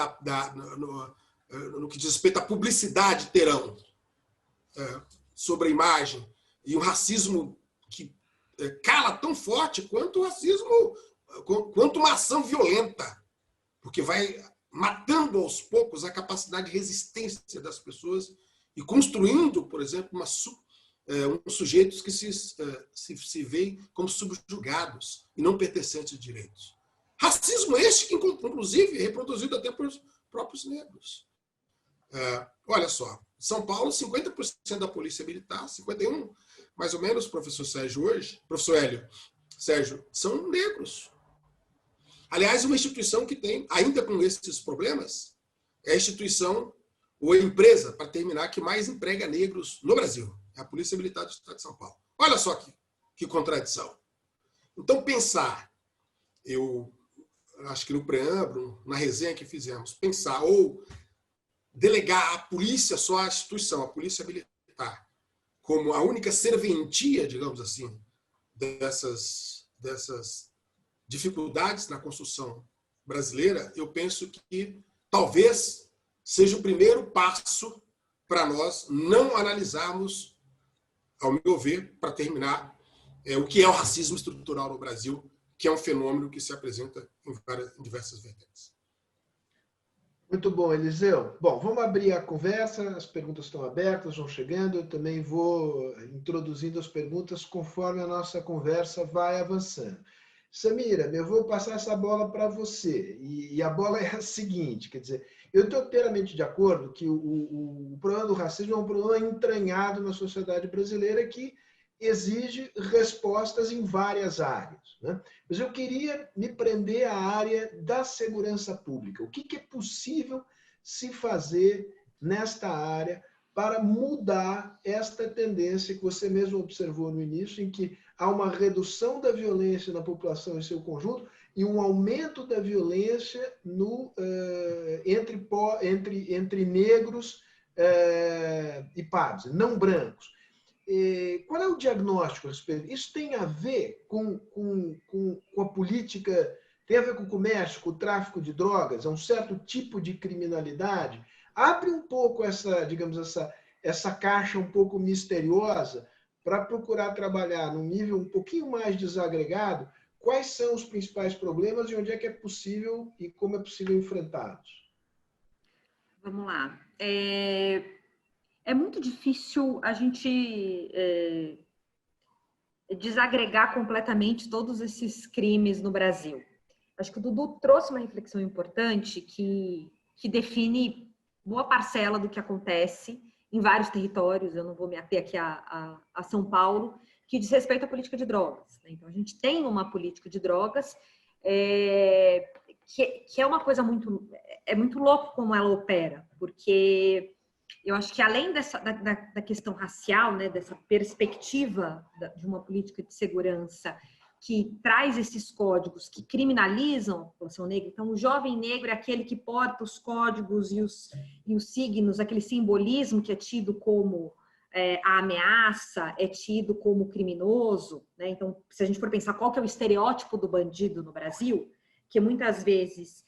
no que diz respeito à publicidade terão sobre a imagem, e um racismo que cala tão forte quanto o racismo, quanto uma ação violenta, porque vai matando aos poucos a capacidade de resistência das pessoas e construindo, por exemplo, uns sujeitos que se veem como subjugados e não pertencentes de direitos. Racismo este que, inclusive, é reproduzido até pelos próprios negros. Olha só, São Paulo, 50% da polícia militar, 51%, mais ou menos, professor Sérgio hoje, professor Hélio, Sérgio, são negros. Aliás, uma instituição que tem, ainda com esses problemas, é a instituição ou a empresa, para terminar, que mais emprega negros no Brasil. É a Polícia Militar do Estado de São Paulo. Olha só que contradição. Então, pensar, eu acho que no preâmbulo, na resenha que fizemos, pensar ou delegar a polícia só à instituição, a Polícia Militar, como a única serventia, digamos assim, dessas dificuldades na construção brasileira, eu penso que talvez seja o primeiro passo para nós não analisarmos, ao meu ver, para terminar, o que é o racismo estrutural no Brasil, que é um fenômeno que se apresenta em diversas vertentes. Muito bom, Eliseu. Bom, vamos abrir a conversa, as perguntas estão abertas, vão chegando, eu também vou introduzindo as perguntas conforme a nossa conversa vai avançando. Samira, eu vou passar essa bola para você, e a bola é a seguinte, quer dizer, eu estou inteiramente de acordo que o problema do racismo é um problema entranhado na sociedade brasileira que exige respostas em várias áreas, né? Mas eu queria me prender à área da segurança pública. O que é possível se fazer nesta área para mudar esta tendência que você mesmo observou no início, em que há uma redução da violência na população em seu conjunto e um aumento da violência entre negros e pardos, não brancos. Qual é o diagnóstico a respeito? Isso tem a ver com a política, tem a ver com o comércio, com o tráfico de drogas, é um certo tipo de criminalidade? Abre um pouco essa caixa um pouco misteriosa para procurar trabalhar num nível um pouquinho mais desagregado quais são os principais problemas e onde é que é possível e como é possível enfrentá-los. Vamos lá. É muito difícil a gente desagregar completamente todos esses crimes no Brasil. Acho que o Dudu trouxe uma reflexão importante que define boa parcela do que acontece em vários territórios, eu não vou me ater aqui a São Paulo, que diz respeito à política de drogas. Então, a gente tem uma política de drogas que é uma coisa muito louco como ela opera, porque eu acho que além da questão racial, né, dessa perspectiva de uma política de segurança que traz esses códigos que criminalizam a população negra, então o jovem negro é aquele que porta os códigos e os signos, aquele simbolismo que é tido como a ameaça, é tido como criminoso, né? Então, se a gente for pensar qual que é o estereótipo do bandido no Brasil, que muitas vezes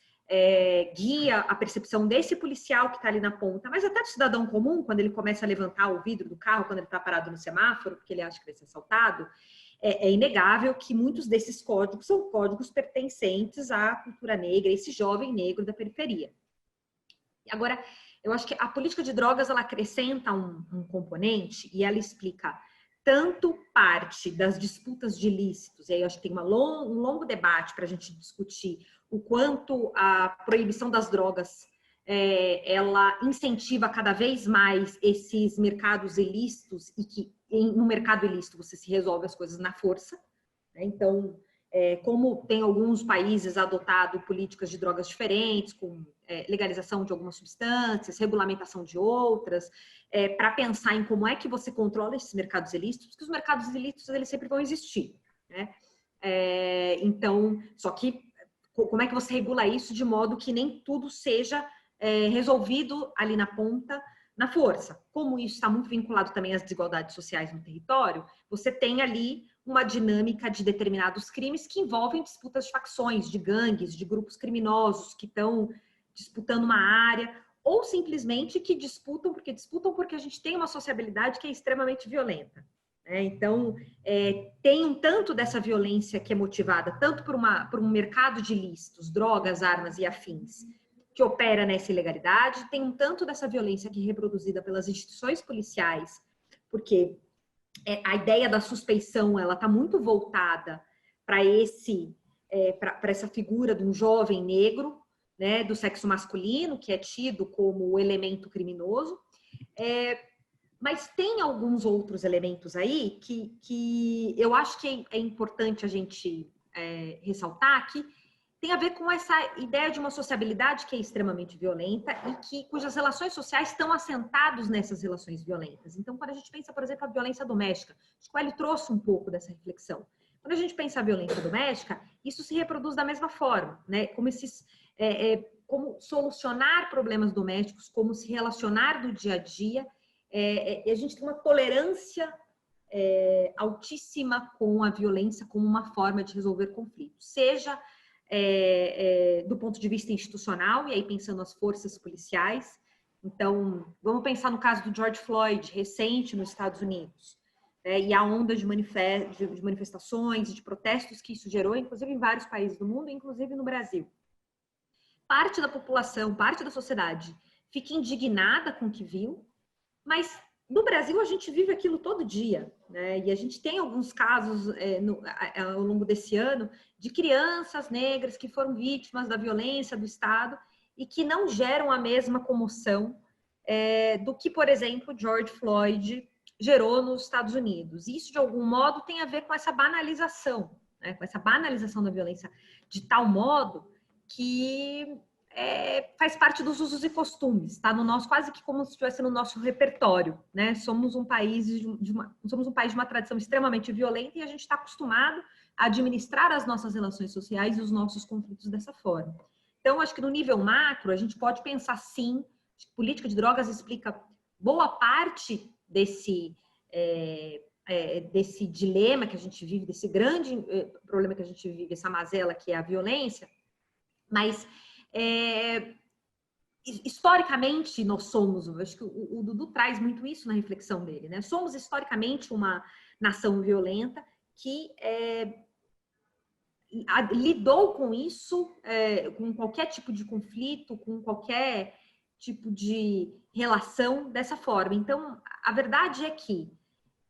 guia a percepção desse policial que está ali na ponta, mas até do cidadão comum, quando ele começa a levantar o vidro do carro, quando ele está parado no semáforo, porque ele acha que vai ser assaltado, é inegável que muitos desses códigos são códigos pertencentes à cultura negra, esse jovem negro da periferia. Agora, eu acho que a política de drogas, ela acrescenta um componente e ela explica tanto parte das disputas de ilícitos, e aí eu acho que tem um longo debate para a gente discutir o quanto a proibição das drogas ela incentiva cada vez mais esses mercados ilícitos e que no mercado ilícito você se resolve as coisas na força, né? Então, como tem alguns países adotado políticas de drogas diferentes, com legalização de algumas substâncias, regulamentação de outras, para pensar em como é que você controla esses mercados ilícitos, porque os mercados ilícitos eles sempre vão existir, né? Então, só que como é que você regula isso de modo que nem tudo seja resolvido ali na ponta na força. Como isso está muito vinculado também às desigualdades sociais no território, você tem ali uma dinâmica de determinados crimes que envolvem disputas de facções, de gangues, de grupos criminosos que estão disputando uma área, ou simplesmente que disputam porque a gente tem uma sociabilidade que é extremamente violenta. Então, tem um tanto dessa violência que é motivada tanto por um mercado de ilícitos, drogas, armas e afins, que opera nessa ilegalidade, tem um tanto dessa violência que é reproduzida pelas instituições policiais, porque a ideia da suspeição ela está muito voltada para essa figura de um jovem negro, né, do sexo masculino, que é tido como o elemento criminoso. Mas tem alguns outros elementos aí que eu acho que é importante a gente ressaltar, que tem a ver com essa ideia de uma sociabilidade que é extremamente violenta e cujas relações sociais estão assentadas nessas relações violentas. Então, quando a gente pensa, por exemplo, a violência doméstica, acho que o Hélio trouxe um pouco dessa reflexão. Quando a gente pensa a violência doméstica, isso se reproduz da mesma forma, né? Como solucionar problemas domésticos, como se relacionar do dia a dia. A gente tem uma tolerância altíssima com a violência como uma forma de resolver conflitos, seja do ponto de vista institucional, e aí pensando nas forças policiais. Então, vamos pensar no caso do George Floyd, recente nos Estados Unidos, e a onda de manifestações e de protestos que isso gerou, inclusive em vários países do mundo, inclusive no Brasil. Parte da população, parte da sociedade fica indignada com o que viu, mas no Brasil a gente vive aquilo todo dia, né? E a gente tem alguns casos ao longo desse ano de crianças negras que foram vítimas da violência do Estado e que não geram a mesma comoção do que, por exemplo, George Floyd gerou nos Estados Unidos. Isso, de algum modo, tem a ver com essa banalização, né? Com essa banalização da violência de tal modo que faz parte dos usos e costumes, tá? No nosso, quase que como se estivesse no nosso repertório, né? Somos um país de uma tradição extremamente violenta e a gente está acostumado a administrar as nossas relações sociais e os nossos conflitos dessa forma. Então, acho que no nível macro, a gente pode pensar sim, que política de drogas explica boa parte desse dilema que a gente vive, desse grande problema que a gente vive, essa mazela que é a violência, mas historicamente nós somos, acho que o Dudu traz muito isso na reflexão dele, né? Somos historicamente uma nação violenta que lidou com isso, com qualquer tipo de conflito, com qualquer tipo de relação dessa forma. Então, a verdade é que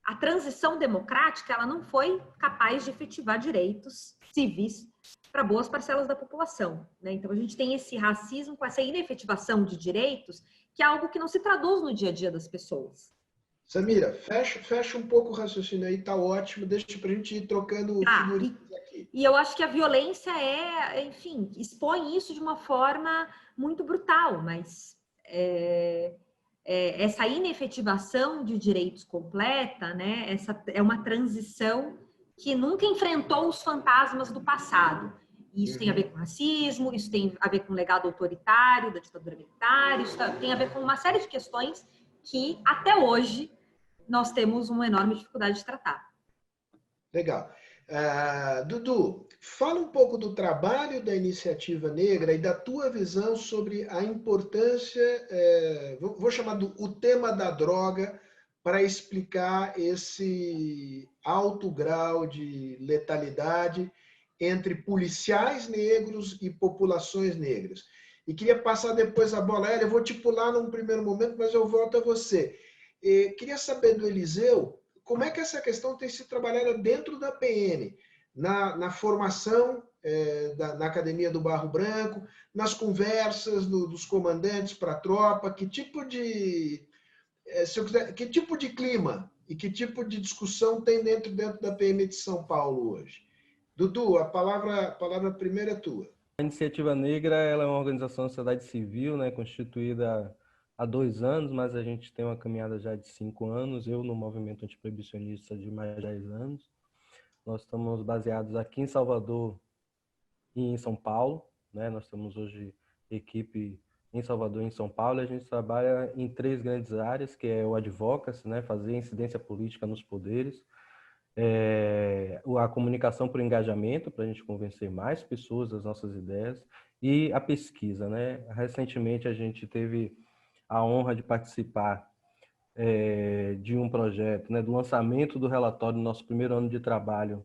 a transição democrática ela não foi capaz de efetivar direitos civis para boas parcelas da população, né? Então, a gente tem esse racismo com essa inefetivação de direitos, que é algo que não se traduz no dia a dia das pessoas. Samira, fecha um pouco o raciocínio aí, tá ótimo, deixa pra gente ir trocando figurinhas aqui. E eu acho que a violência enfim, expõe isso de uma forma muito brutal, mas essa inefetivação de direitos completa, né? Essa é uma transição que nunca enfrentou os fantasmas do passado. Isso tem a ver com racismo, isso tem a ver com o legado autoritário da ditadura militar, isso tem a ver com uma série de questões que, até hoje, nós temos uma enorme dificuldade de tratar. Legal. Dudu, fala um pouco do trabalho da Iniciativa Negra e da tua visão sobre a importância, vou chamar o tema da droga, para explicar esse alto grau de letalidade entre policiais negros e populações negras. E queria passar depois a bola, eu vou te pular num primeiro momento, mas eu volto a você. Queria saber do Eliseu, como é que essa questão tem sido trabalhada dentro da PM, na formação na Academia do Barro Branco, nas conversas dos comandantes para a tropa, que tipo de clima e que tipo de discussão tem dentro da PM de São Paulo hoje? Dudu, a palavra primeira é tua. A Iniciativa Negra ela é uma organização da sociedade civil, né, constituída há 2 anos, mas a gente tem uma caminhada já de 5 anos, eu no movimento antiproibicionista de mais de 10 anos. Nós estamos baseados aqui em Salvador e em São Paulo, né? Nós temos hoje equipe em Salvador e em São Paulo. A gente trabalha em 3 grandes áreas, que é o advocacy, né, fazer incidência política nos poderes, a comunicação por engajamento, para a gente convencer mais pessoas das nossas ideias, e a pesquisa, né? Recentemente a gente teve a honra de participar de um projeto, né, do lançamento do relatório do nosso primeiro ano de trabalho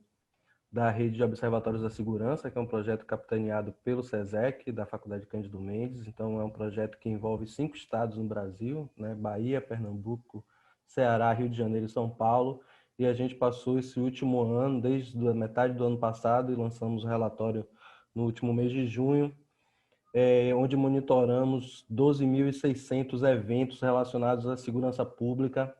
da Rede de Observatórios da Segurança, que é um projeto capitaneado pelo SESEC, da Faculdade Cândido Mendes. Então, é um projeto que envolve 5 estados no Brasil, né? Bahia, Pernambuco, Ceará, Rio de Janeiro e São Paulo. E a gente passou esse último ano, desde a metade do ano passado, e lançamos o relatório no último mês de junho, onde monitoramos 12.600 eventos relacionados à segurança pública.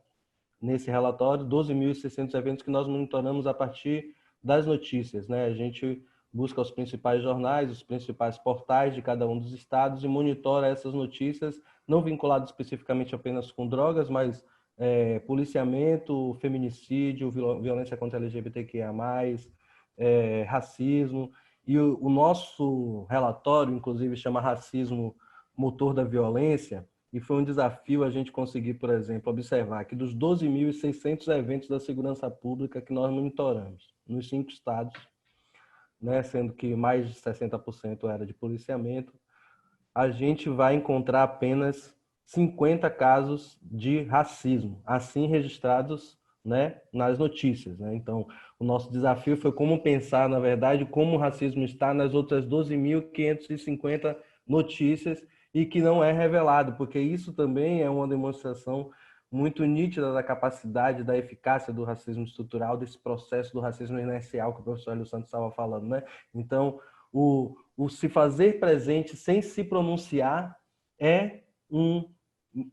Nesse relatório, 12.600 eventos que nós monitoramos a partir das notícias, né? A gente busca os principais jornais, os principais portais de cada um dos estados e monitora essas notícias, não vinculadas especificamente apenas com drogas, mas policiamento, feminicídio, violência contra LGBTQIA+, racismo. E o nosso relatório, inclusive, chama Racismo Motor da Violência, e foi um desafio a gente conseguir, por exemplo, observar que dos 12.600 eventos da segurança pública que nós monitoramos nos 5 estados, né, sendo que mais de 60% era de policiamento, a gente vai encontrar apenas 50 casos de racismo, assim registrados, né, nas notícias, né? Então, o nosso desafio foi como pensar, na verdade, como o racismo está nas outras 12.550 notícias e que não é revelado, porque isso também é uma demonstração muito nítida da capacidade, da eficácia do racismo estrutural, desse processo do racismo inercial que o professor Hélio Santos estava falando, né? Então, o se fazer presente sem se pronunciar é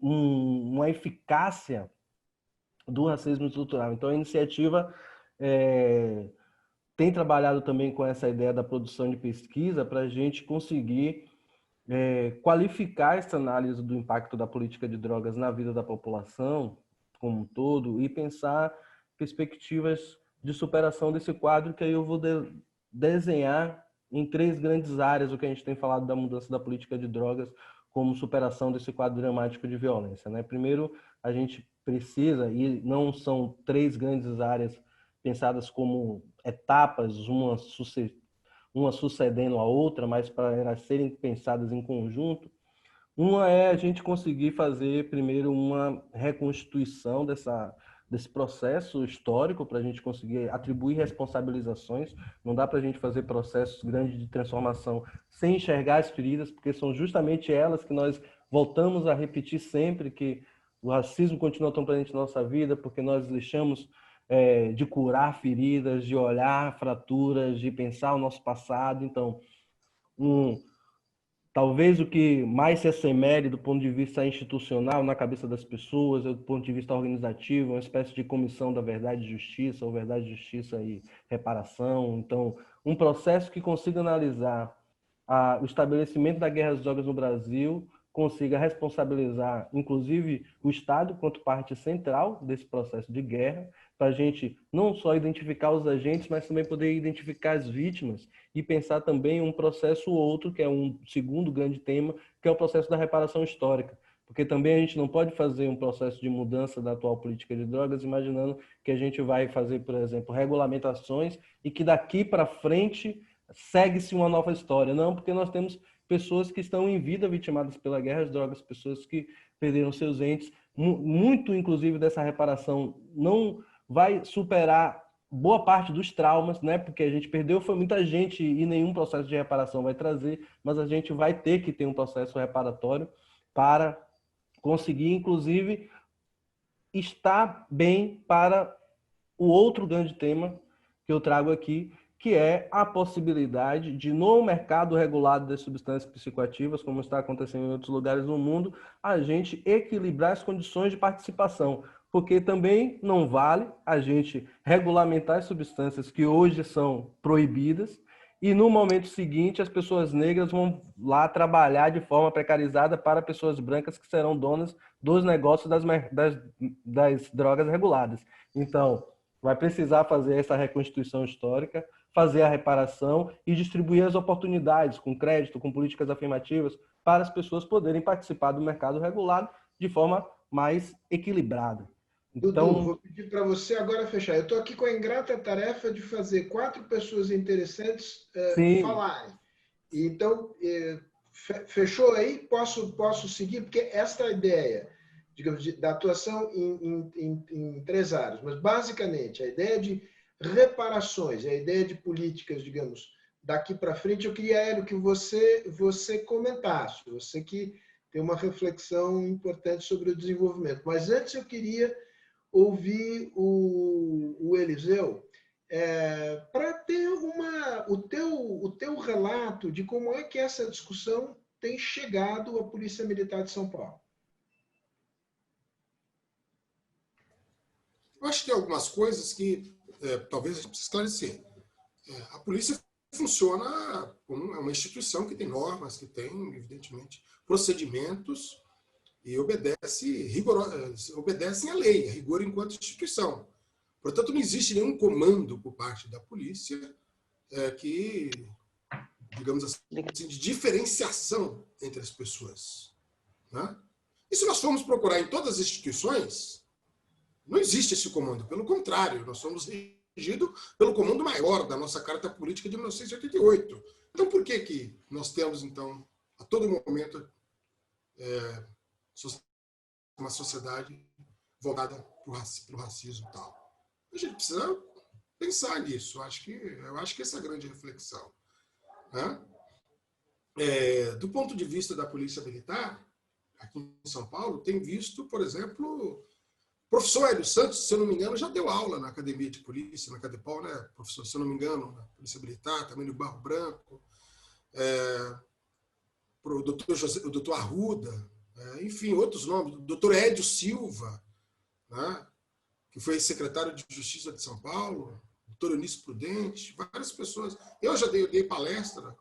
uma eficácia do racismo estrutural. Então, a iniciativa tem trabalhado também com essa ideia da produção de pesquisa para a gente conseguir qualificar essa análise do impacto da política de drogas na vida da população como um todo e pensar perspectivas de superação desse quadro, que aí eu vou desenhar em 3 grandes áreas o que a gente tem falado da mudança da política de drogas como superação desse quadro dramático de violência, né? Primeiro, a gente precisa, e não são 3 grandes áreas pensadas como etapas, uma sucedendo a outra, mas para elas serem pensadas em conjunto. Uma é a gente conseguir fazer primeiro uma reconstituição desse processo histórico, para a gente conseguir atribuir responsabilizações. Não dá para a gente fazer processos grandes de transformação sem enxergar as feridas, porque são justamente elas que nós voltamos a repetir sempre, que o racismo continua tão presente na nossa vida, porque nós deixamos de curar feridas, de olhar fraturas, de pensar o nosso passado. Então, talvez o que mais se assemelhe do ponto de vista institucional na cabeça das pessoas, do ponto de vista organizativo, uma espécie de comissão da verdade e justiça, ou verdade, justiça e reparação. Então, um processo que consiga analisar o estabelecimento da guerra às drogas no Brasil, consiga responsabilizar, inclusive, o Estado quanto parte central desse processo de guerra, para a gente não só identificar os agentes, mas também poder identificar as vítimas e pensar também um processo outro, que é um segundo grande tema, que é o processo da reparação histórica. Porque também a gente não pode fazer um processo de mudança da atual política de drogas imaginando que a gente vai fazer, por exemplo, regulamentações e que daqui para frente segue-se uma nova história. Não, porque nós temos pessoas que estão em vida vitimadas pela guerra às drogas, pessoas que perderam seus entes. Muito, inclusive, dessa reparação não vai superar boa parte dos traumas, né? Porque a gente perdeu foi muita gente e nenhum processo de reparação vai trazer, mas a gente vai ter que ter um processo reparatório para conseguir, inclusive, estar bem para o outro grande tema que eu trago aqui, que é a possibilidade de, no mercado regulado das substâncias psicoativas, como está acontecendo em outros lugares do mundo, a gente equilibrar as condições de participação. Porque também não vale a gente regulamentar as substâncias que hoje são proibidas e, no momento seguinte, as pessoas negras vão lá trabalhar de forma precarizada para pessoas brancas que serão donas dos negócios das drogas reguladas. Então, vai precisar fazer essa reconstituição histórica, fazer a reparação e distribuir as oportunidades com crédito, com políticas afirmativas, para as pessoas poderem participar do mercado regulado de forma mais equilibrada. Então, Dudu, vou pedir para você agora fechar. Eu estou aqui com a ingrata tarefa de fazer 4 pessoas interessantes falarem. Então, fechou aí? Posso seguir? Porque esta ideia, digamos, da atuação em 3 áreas, mas basicamente a ideia de reparações, a ideia de políticas, digamos, daqui para frente, eu queria, Hélio, que você comentasse, você que tem uma reflexão importante sobre o desenvolvimento. Mas antes eu queria ouvir o Eliseu, para ter o teu relato de como é que essa discussão tem chegado à Polícia Militar de São Paulo. Eu acho que tem algumas coisas que talvez a gente precise esclarecer. A polícia funciona como uma instituição que tem normas, que tem, evidentemente, procedimentos e obedecem à lei, a rigor enquanto instituição. Portanto, não existe nenhum comando por parte da polícia que, digamos assim, de diferenciação entre as pessoas. Né? E se nós formos procurar em todas as instituições, não existe esse comando. Pelo contrário, nós somos regidos pelo comando maior da nossa Carta Política de 1988. Então, por que nós temos, então, a todo momento, uma sociedade voltada para o racismo e tal? A gente precisa pensar nisso. Eu acho que essa é a grande reflexão. Né? Do ponto de vista da Polícia Militar, aqui em São Paulo, tem visto, por exemplo, o professor Hélio Santos, se eu não me engano, já deu aula na Academia de Polícia, na Cadepol, né, professor, se eu não me engano, na Polícia Militar, também no Barro Branco, o doutor Arruda, enfim, outros nomes, o doutor Edio Silva, né, que foi secretário de Justiça de São Paulo, doutor Eunício Prudente, várias pessoas. Eu já dei palestra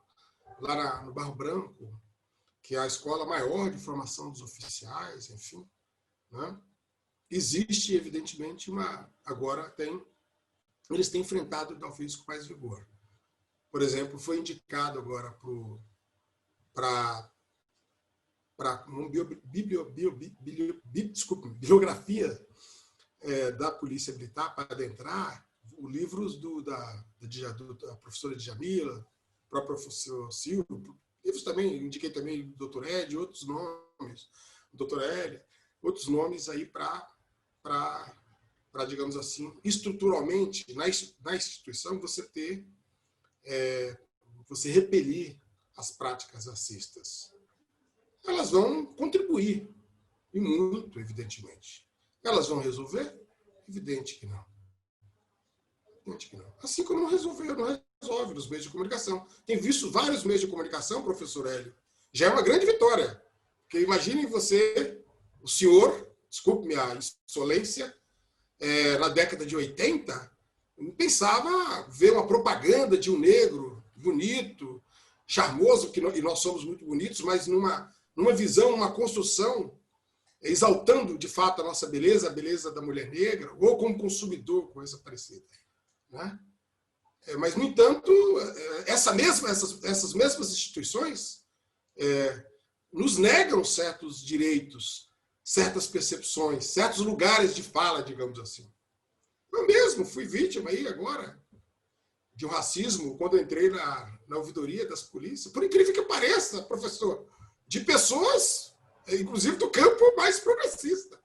lá no Barro Branco, que é a escola maior de formação dos oficiais, enfim. Né? Existe, evidentemente, agora eles têm enfrentado talvez com mais vigor. Por exemplo, foi indicado agora para uma bibliografia da Polícia Militar para adentrar os livros da professora Djamila, próprio professor Silvio, livros também, indiquei também do Dr. Ed, outros nomes, o Dr. Hélio, outros nomes aí para, digamos assim, estruturalmente, na instituição, você repelir as práticas racistas. Elas vão contribuir, e muito, evidentemente. Elas vão resolver? Evidente que não. Assim como não resolve nos meios de comunicação. Tem visto vários meios de comunicação, professor Hélio. Já é uma grande vitória. Porque imaginem você, o senhor, desculpe-me a insolência, na década de 80, não pensava ver uma propaganda de um negro bonito, charmoso, e nós somos muito bonitos, mas numa visão, uma construção, exaltando, de fato, a nossa beleza, a beleza da mulher negra, ou como consumidor, coisa parecida. Né? Mas, no entanto, essas mesmas instituições nos negam certos direitos, certas percepções, certos lugares de fala, digamos assim. Eu mesmo fui vítima aí agora de um racismo quando eu entrei na ouvidoria das polícias. Por incrível que pareça, professor, de pessoas, inclusive do campo mais progressista.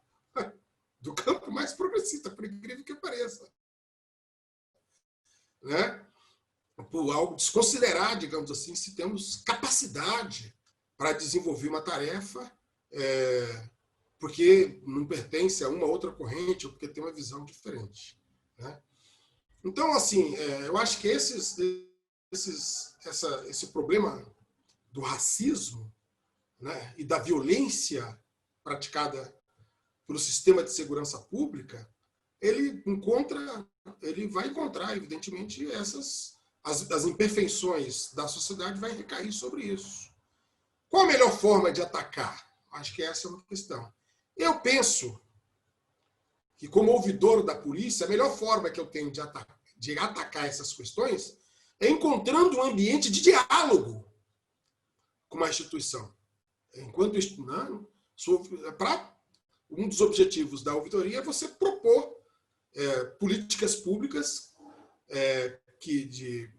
Do campo mais progressista, por incrível que pareça. Né? Por algo desconsiderar, digamos assim, se temos capacidade para desenvolver uma tarefa, porque não pertence a uma outra corrente ou porque tem uma visão diferente. Né? Então, assim, eu acho que esse problema do racismo, né, e da violência praticada pelo sistema de segurança pública, ele vai encontrar, evidentemente, as imperfeições da sociedade vai recair sobre isso. Qual a melhor forma de atacar? Acho que essa é uma questão. Eu penso que, como ouvidor da polícia, a melhor forma que eu tenho de atacar essas questões é encontrando um ambiente de diálogo com uma instituição. enquanto estudante, um dos objetivos da auditoria é você propor políticas públicas que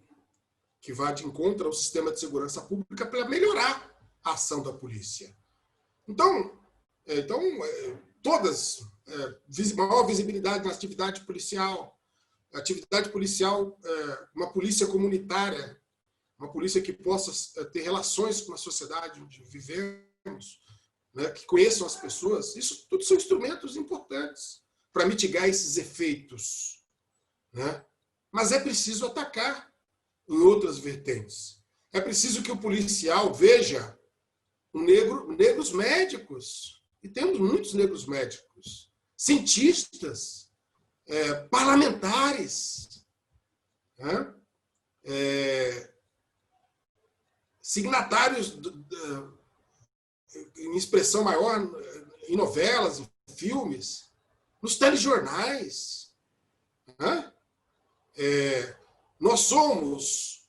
vá de encontro ao sistema de segurança pública para melhorar a ação da polícia. Então todas, maior visibilidade na atividade policial, uma polícia comunitária, uma polícia que possa ter relações com a sociedade onde vivemos, né, que conheçam as pessoas. Isso tudo são instrumentos importantes para mitigar esses efeitos, né? Mas é preciso atacar em outras vertentes. É preciso que o policial veja negros médicos, e temos muitos negros médicos, cientistas, parlamentares, né? Signatários em expressão maior em novelas, em filmes, nos telejornais, né? Nós somos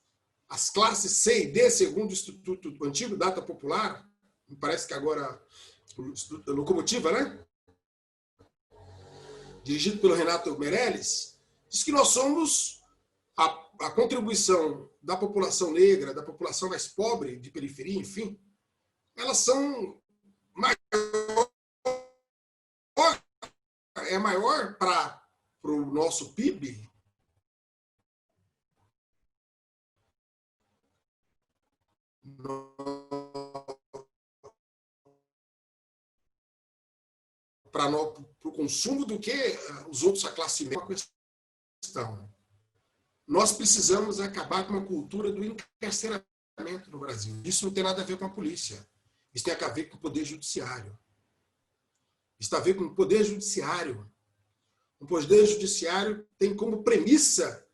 as classes C e D, segundo o Instituto Antigo Data Popular, me parece que agora a Locomotiva, né? Dirigido pelo Renato Meirelles, diz que nós somos a contribuição da população negra, da população mais pobre, de periferia, enfim, elas são maior para o nosso PIB para o consumo do que os outros, a classe média. Questão. Nós precisamos acabar com a cultura do encarceramento no Brasil. Isso não tem nada a ver com a polícia. Isso tem a ver com o poder judiciário. Isso tem a ver com o poder judiciário. O poder judiciário tem como premissa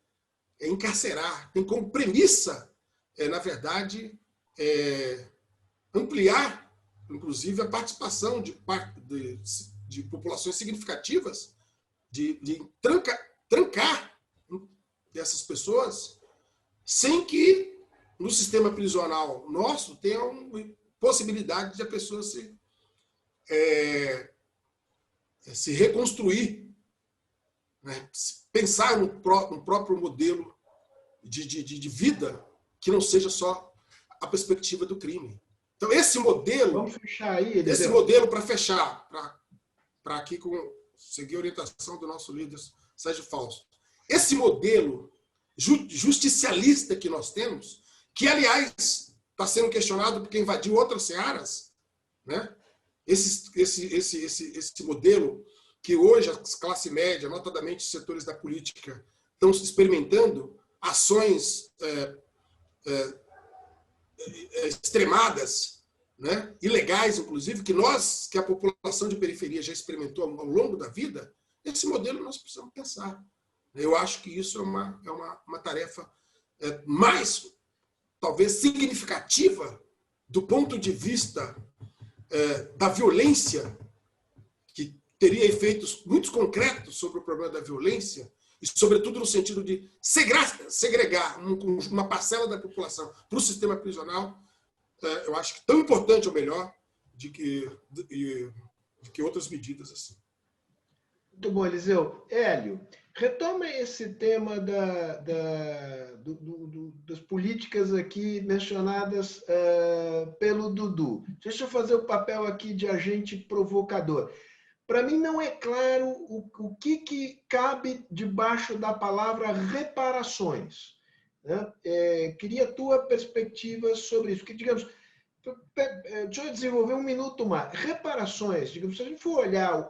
encarcerar, tem como premissa, na verdade, ampliar, inclusive, a participação de populações significativas, de trancar essas pessoas, sem que no sistema prisional nosso tenha uma possibilidade de a pessoa se reconstruir, né? Pensar no próprio modelo de vida que não seja só a perspectiva do crime. Então, esse modelo... Vamos fechar aí, Eliseu. Esse modelo, para fechar, para aqui seguir a orientação do nosso líder, Sérgio Fausto. Esse modelo justicialista que nós temos, que, aliás, está sendo questionado porque invadiu outras searas, né? Esse modelo que hoje a classe média, notadamente os setores da política, estão experimentando ações extremadas, né? Ilegais, inclusive, que a população de periferia já experimentou ao longo da vida. Esse modelo nós precisamos pensar. Eu acho que isso é uma tarefa mais, talvez, significativa do ponto de vista da violência, que teria efeitos muito concretos sobre o problema da violência, e, sobretudo, no sentido de segregar uma parcela da população para o sistema prisional. Eu acho que tão importante ou melhor de que outras medidas assim. Muito bom, Eliseu. Hélio, retoma esse tema das políticas aqui mencionadas pelo Dudu. Deixa eu fazer o papel aqui de agente provocador. Para mim não é claro o que cabe debaixo da palavra reparações, né? Queria a tua perspectiva sobre isso. Porque, digamos, deixa eu desenvolver um minuto mais. Reparações, digamos, se a gente for olhar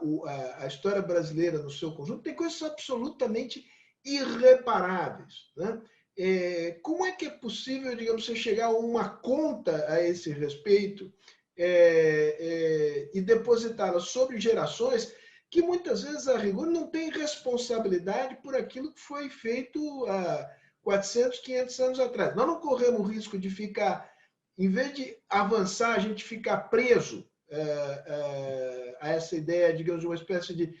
a história brasileira no seu conjunto, tem coisas absolutamente irreparáveis, né? Como é que é possível, digamos, você chegar a uma conta a esse respeito e depositá-la sobre gerações que muitas vezes, a rigor, não têm responsabilidade por aquilo que foi feito há 400, 500 anos atrás. Nós não corremos o risco de ficar, em vez de avançar, a gente ficar preso a essa ideia, digamos, de uma espécie de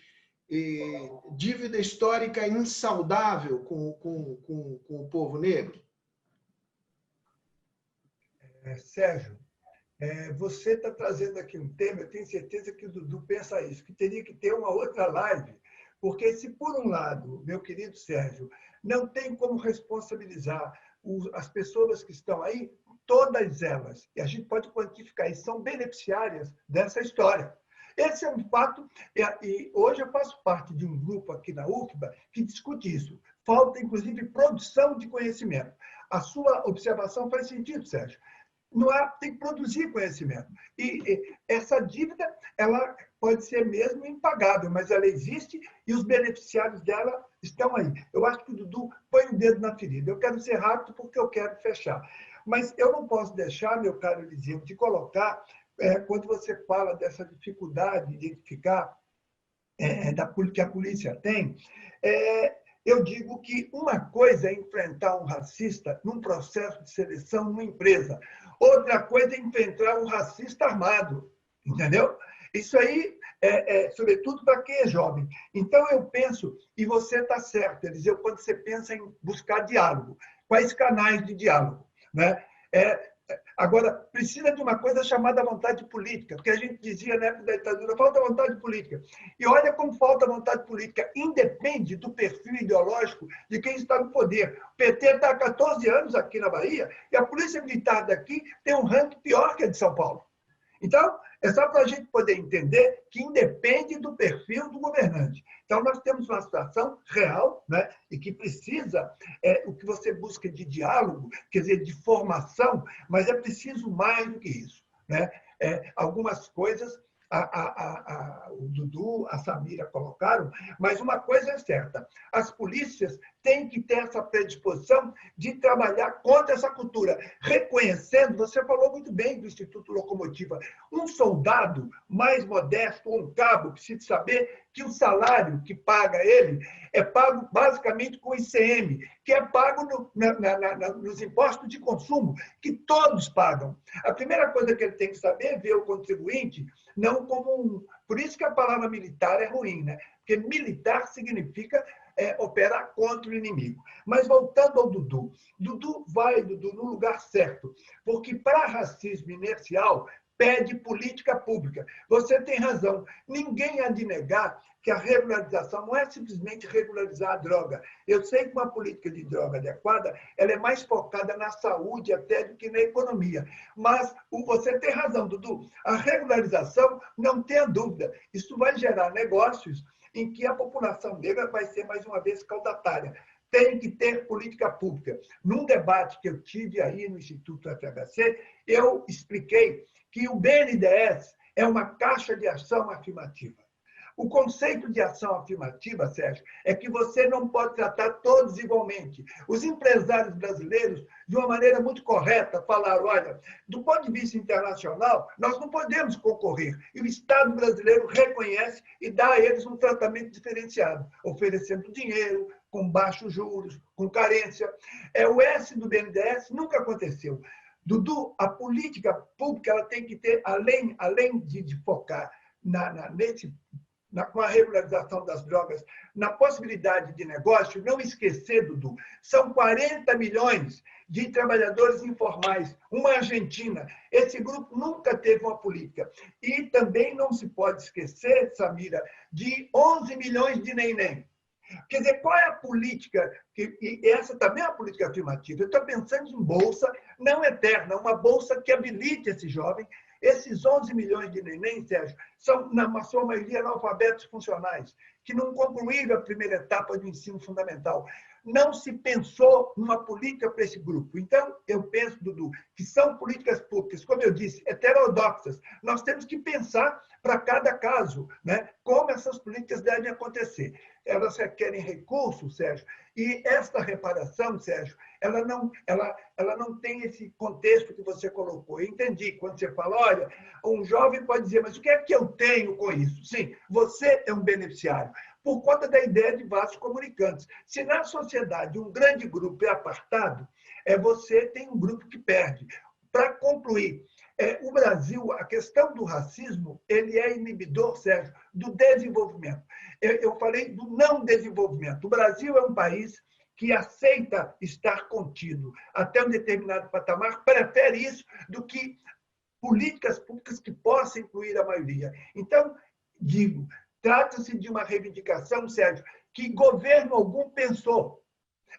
dívida histórica insaudável com o povo negro? Sérgio, Você está trazendo aqui um tema, eu tenho certeza que o Dudu pensa isso, que teria que ter uma outra live, porque se, por um lado, meu querido Sérgio, não tem como responsabilizar as pessoas que estão aí, todas elas, e a gente pode quantificar isso, são beneficiárias dessa história. Esse é um fato, e hoje eu faço parte de um grupo aqui na UFBA que discute isso. Falta, inclusive, produção de conhecimento. A sua observação faz sentido, Sérgio. Não há, tem que produzir conhecimento. E essa dívida, ela pode ser mesmo impagável, mas ela existe e os beneficiários dela estão aí. Eu acho que o Dudu põe o dedo na ferida. Eu quero ser rápido porque eu quero fechar. Mas eu não posso deixar, meu caro Eliseu, de colocar, quando você fala dessa dificuldade de identificar que a polícia tem, eu digo que uma coisa é enfrentar um racista num processo de seleção numa empresa, outra coisa é enfrentar um racista armado, entendeu? Isso aí sobretudo para quem é jovem. Então, eu penso, e você está certo, Eliseu, quando você pensa em buscar diálogo, quais canais de diálogo, né? Agora, precisa de uma coisa chamada vontade política, porque a gente dizia na época da ditadura, falta vontade política. E olha como falta vontade política, independe do perfil ideológico de quem está no poder. O PT está há 14 anos aqui na Bahia e a Polícia Militar daqui tem um ranking pior que a de São Paulo. Então, é só para a gente poder entender que independe do perfil do governante. Então, nós temos uma situação real, né, e que precisa, o que você busca de diálogo, quer dizer, de formação, mas é preciso mais do que isso, né? Algumas coisas o Dudu, a Samira colocaram, mas uma coisa é certa, as polícias têm que ter essa predisposição de trabalhar contra essa cultura, reconhecendo, você falou muito bem do Instituto Locomotiva, um soldado mais modesto, ou um cabo, precisa saber que o salário que paga ele é pago basicamente com o ICM, que é pago nos impostos de consumo, que todos pagam. A primeira coisa que ele tem que saber é ver o contribuinte não como um... Por isso que a palavra militar é ruim, né? Porque militar significa operar contra o inimigo. Mas voltando ao Dudu. Dudu vai, no lugar certo, porque para racismo inercial pede política pública. Você tem razão. Ninguém há de negar que a regularização não é simplesmente regularizar a droga. Eu sei que uma política de droga adequada ela é mais focada na saúde até do que na economia. Mas você tem razão, Dudu. A regularização, não tenha dúvida, isso vai gerar negócios em que a população negra vai ser, mais uma vez, caudatária. Tem que ter política pública. Num debate que eu tive aí no Instituto FHC, eu expliquei que o BNDES é uma caixa de ação afirmativa. O conceito de ação afirmativa, Sérgio, é que você não pode tratar todos igualmente. Os empresários brasileiros, de uma maneira muito correta, falaram, olha, do ponto de vista internacional, nós não podemos concorrer. E o Estado brasileiro reconhece e dá a eles um tratamento diferenciado, oferecendo dinheiro, com baixos juros, com carência. O S do BNDES nunca aconteceu. Dudu, a política pública ela tem que ter, além de focar com a regularização das drogas, na possibilidade de negócio, não esquecer, Dudu, são 40 milhões de trabalhadores informais, uma Argentina. Esse grupo nunca teve uma política. E também não se pode esquecer, Samira, de 11 milhões de neném. Quer dizer, qual é a política? E essa também é uma política afirmativa. Eu estou pensando em bolsa não eterna, uma bolsa que habilite esse jovem. Esses 11 milhões de neném, Sérgio, são, na sua maioria, analfabetos funcionais, que não concluíram a primeira etapa do ensino fundamental. Não se pensou numa política para esse grupo. Então, eu penso, Dudu, que são políticas públicas, como eu disse, heterodoxas. Nós temos que pensar para cada caso, né, como essas políticas devem acontecer. Elas requerem recursos, Sérgio, e esta reparação, Sérgio, ela não tem esse contexto que você colocou. Eu entendi quando você fala, olha, um jovem pode dizer, mas o que é que eu tenho com isso? Sim, você é um beneficiário, por conta da ideia de vasos comunicantes. Se na sociedade um grande grupo é apartado, você tem um grupo que perde. Para concluir, o Brasil, a questão do racismo, ele é inibidor, Sérgio, do desenvolvimento. Eu falei do não desenvolvimento. O Brasil é um país que aceita estar contido até um determinado patamar, prefere isso do que políticas públicas que possam incluir a maioria. Então, digo, trata-se de uma reivindicação, Sérgio, que governo algum pensou.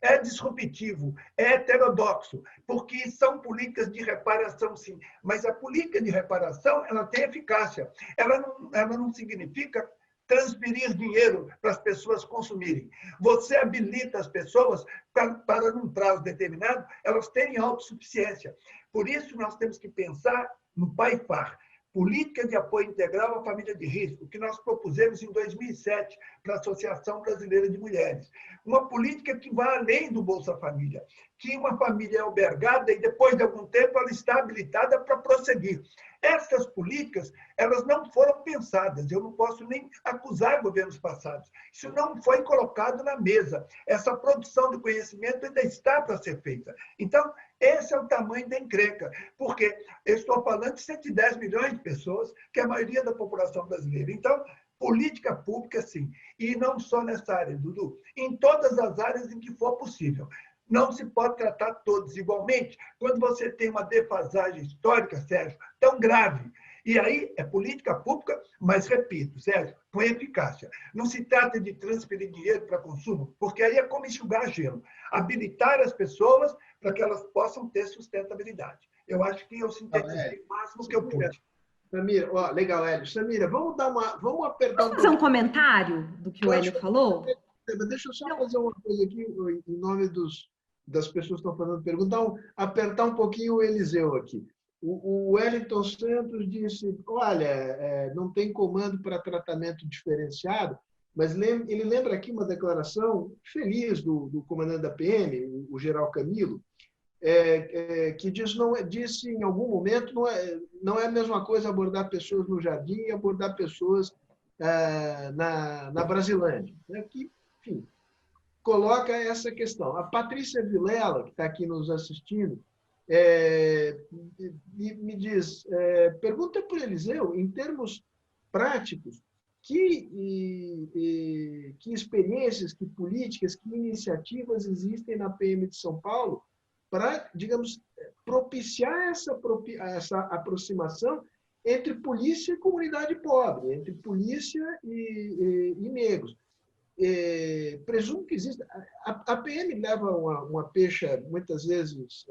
É disruptivo, é heterodoxo, porque são políticas de reparação, sim. Mas a política de reparação, ela tem eficácia. Ela não significa transferir dinheiro para as pessoas consumirem. Você habilita as pessoas para num prazo determinado, elas terem autossuficiência. Por isso, nós temos que pensar no PAIFAR, Política de Apoio Integral à Família de Risco, que nós propusemos em 2007 para a Associação Brasileira de Mulheres. Uma política que vai além do Bolsa Família, que uma família é albergada e, depois de algum tempo, ela está habilitada para prosseguir. Essas políticas, elas não foram pensadas. Eu não posso nem acusar governos passados. Isso não foi colocado na mesa. Essa produção de conhecimento ainda está para ser feita. Então, esse é o tamanho da encrenca, porque eu estou falando de 110 milhões de pessoas, que é a maioria da população brasileira. Então, política pública, sim. E não só nessa área, Dudu, em todas as áreas em que for possível. Não se pode tratar todos igualmente quando você tem uma defasagem histórica, Sérgio, tão grave. E aí é política pública, mas, repito, Sérgio, com eficácia. Não se trata de transferir dinheiro para consumo, porque aí é como enxugar gelo. Habilitar as pessoas para que elas possam ter sustentabilidade. Eu acho que eu sintetizei o máximo que eu pude. Samira, ó, legal, Hélio. Samira, vamos apertar Posso fazer um comentário do que o Hélio falou? Deixa eu só fazer uma coisa aqui, em nome das pessoas que estão fazendo pergunta, apertar um pouquinho o Eliseu aqui. O Wellington Santos disse, olha, não tem comando para tratamento diferenciado, mas ele lembra aqui uma declaração feliz do comandante da PM, o General Camilo, que disse em algum momento não é a mesma coisa abordar pessoas no Jardim e abordar pessoas na Brasilândia. Né? Que, enfim, coloca essa questão. A Patrícia Vilela, que está aqui nos assistindo, me diz, pergunta para o Eliseu, em termos práticos, que experiências, que políticas, que iniciativas existem na PM de São Paulo para, digamos, propiciar essa aproximação entre polícia e comunidade pobre, entre polícia e negros. Presumo que existe. A PM leva uma pecha, muitas vezes,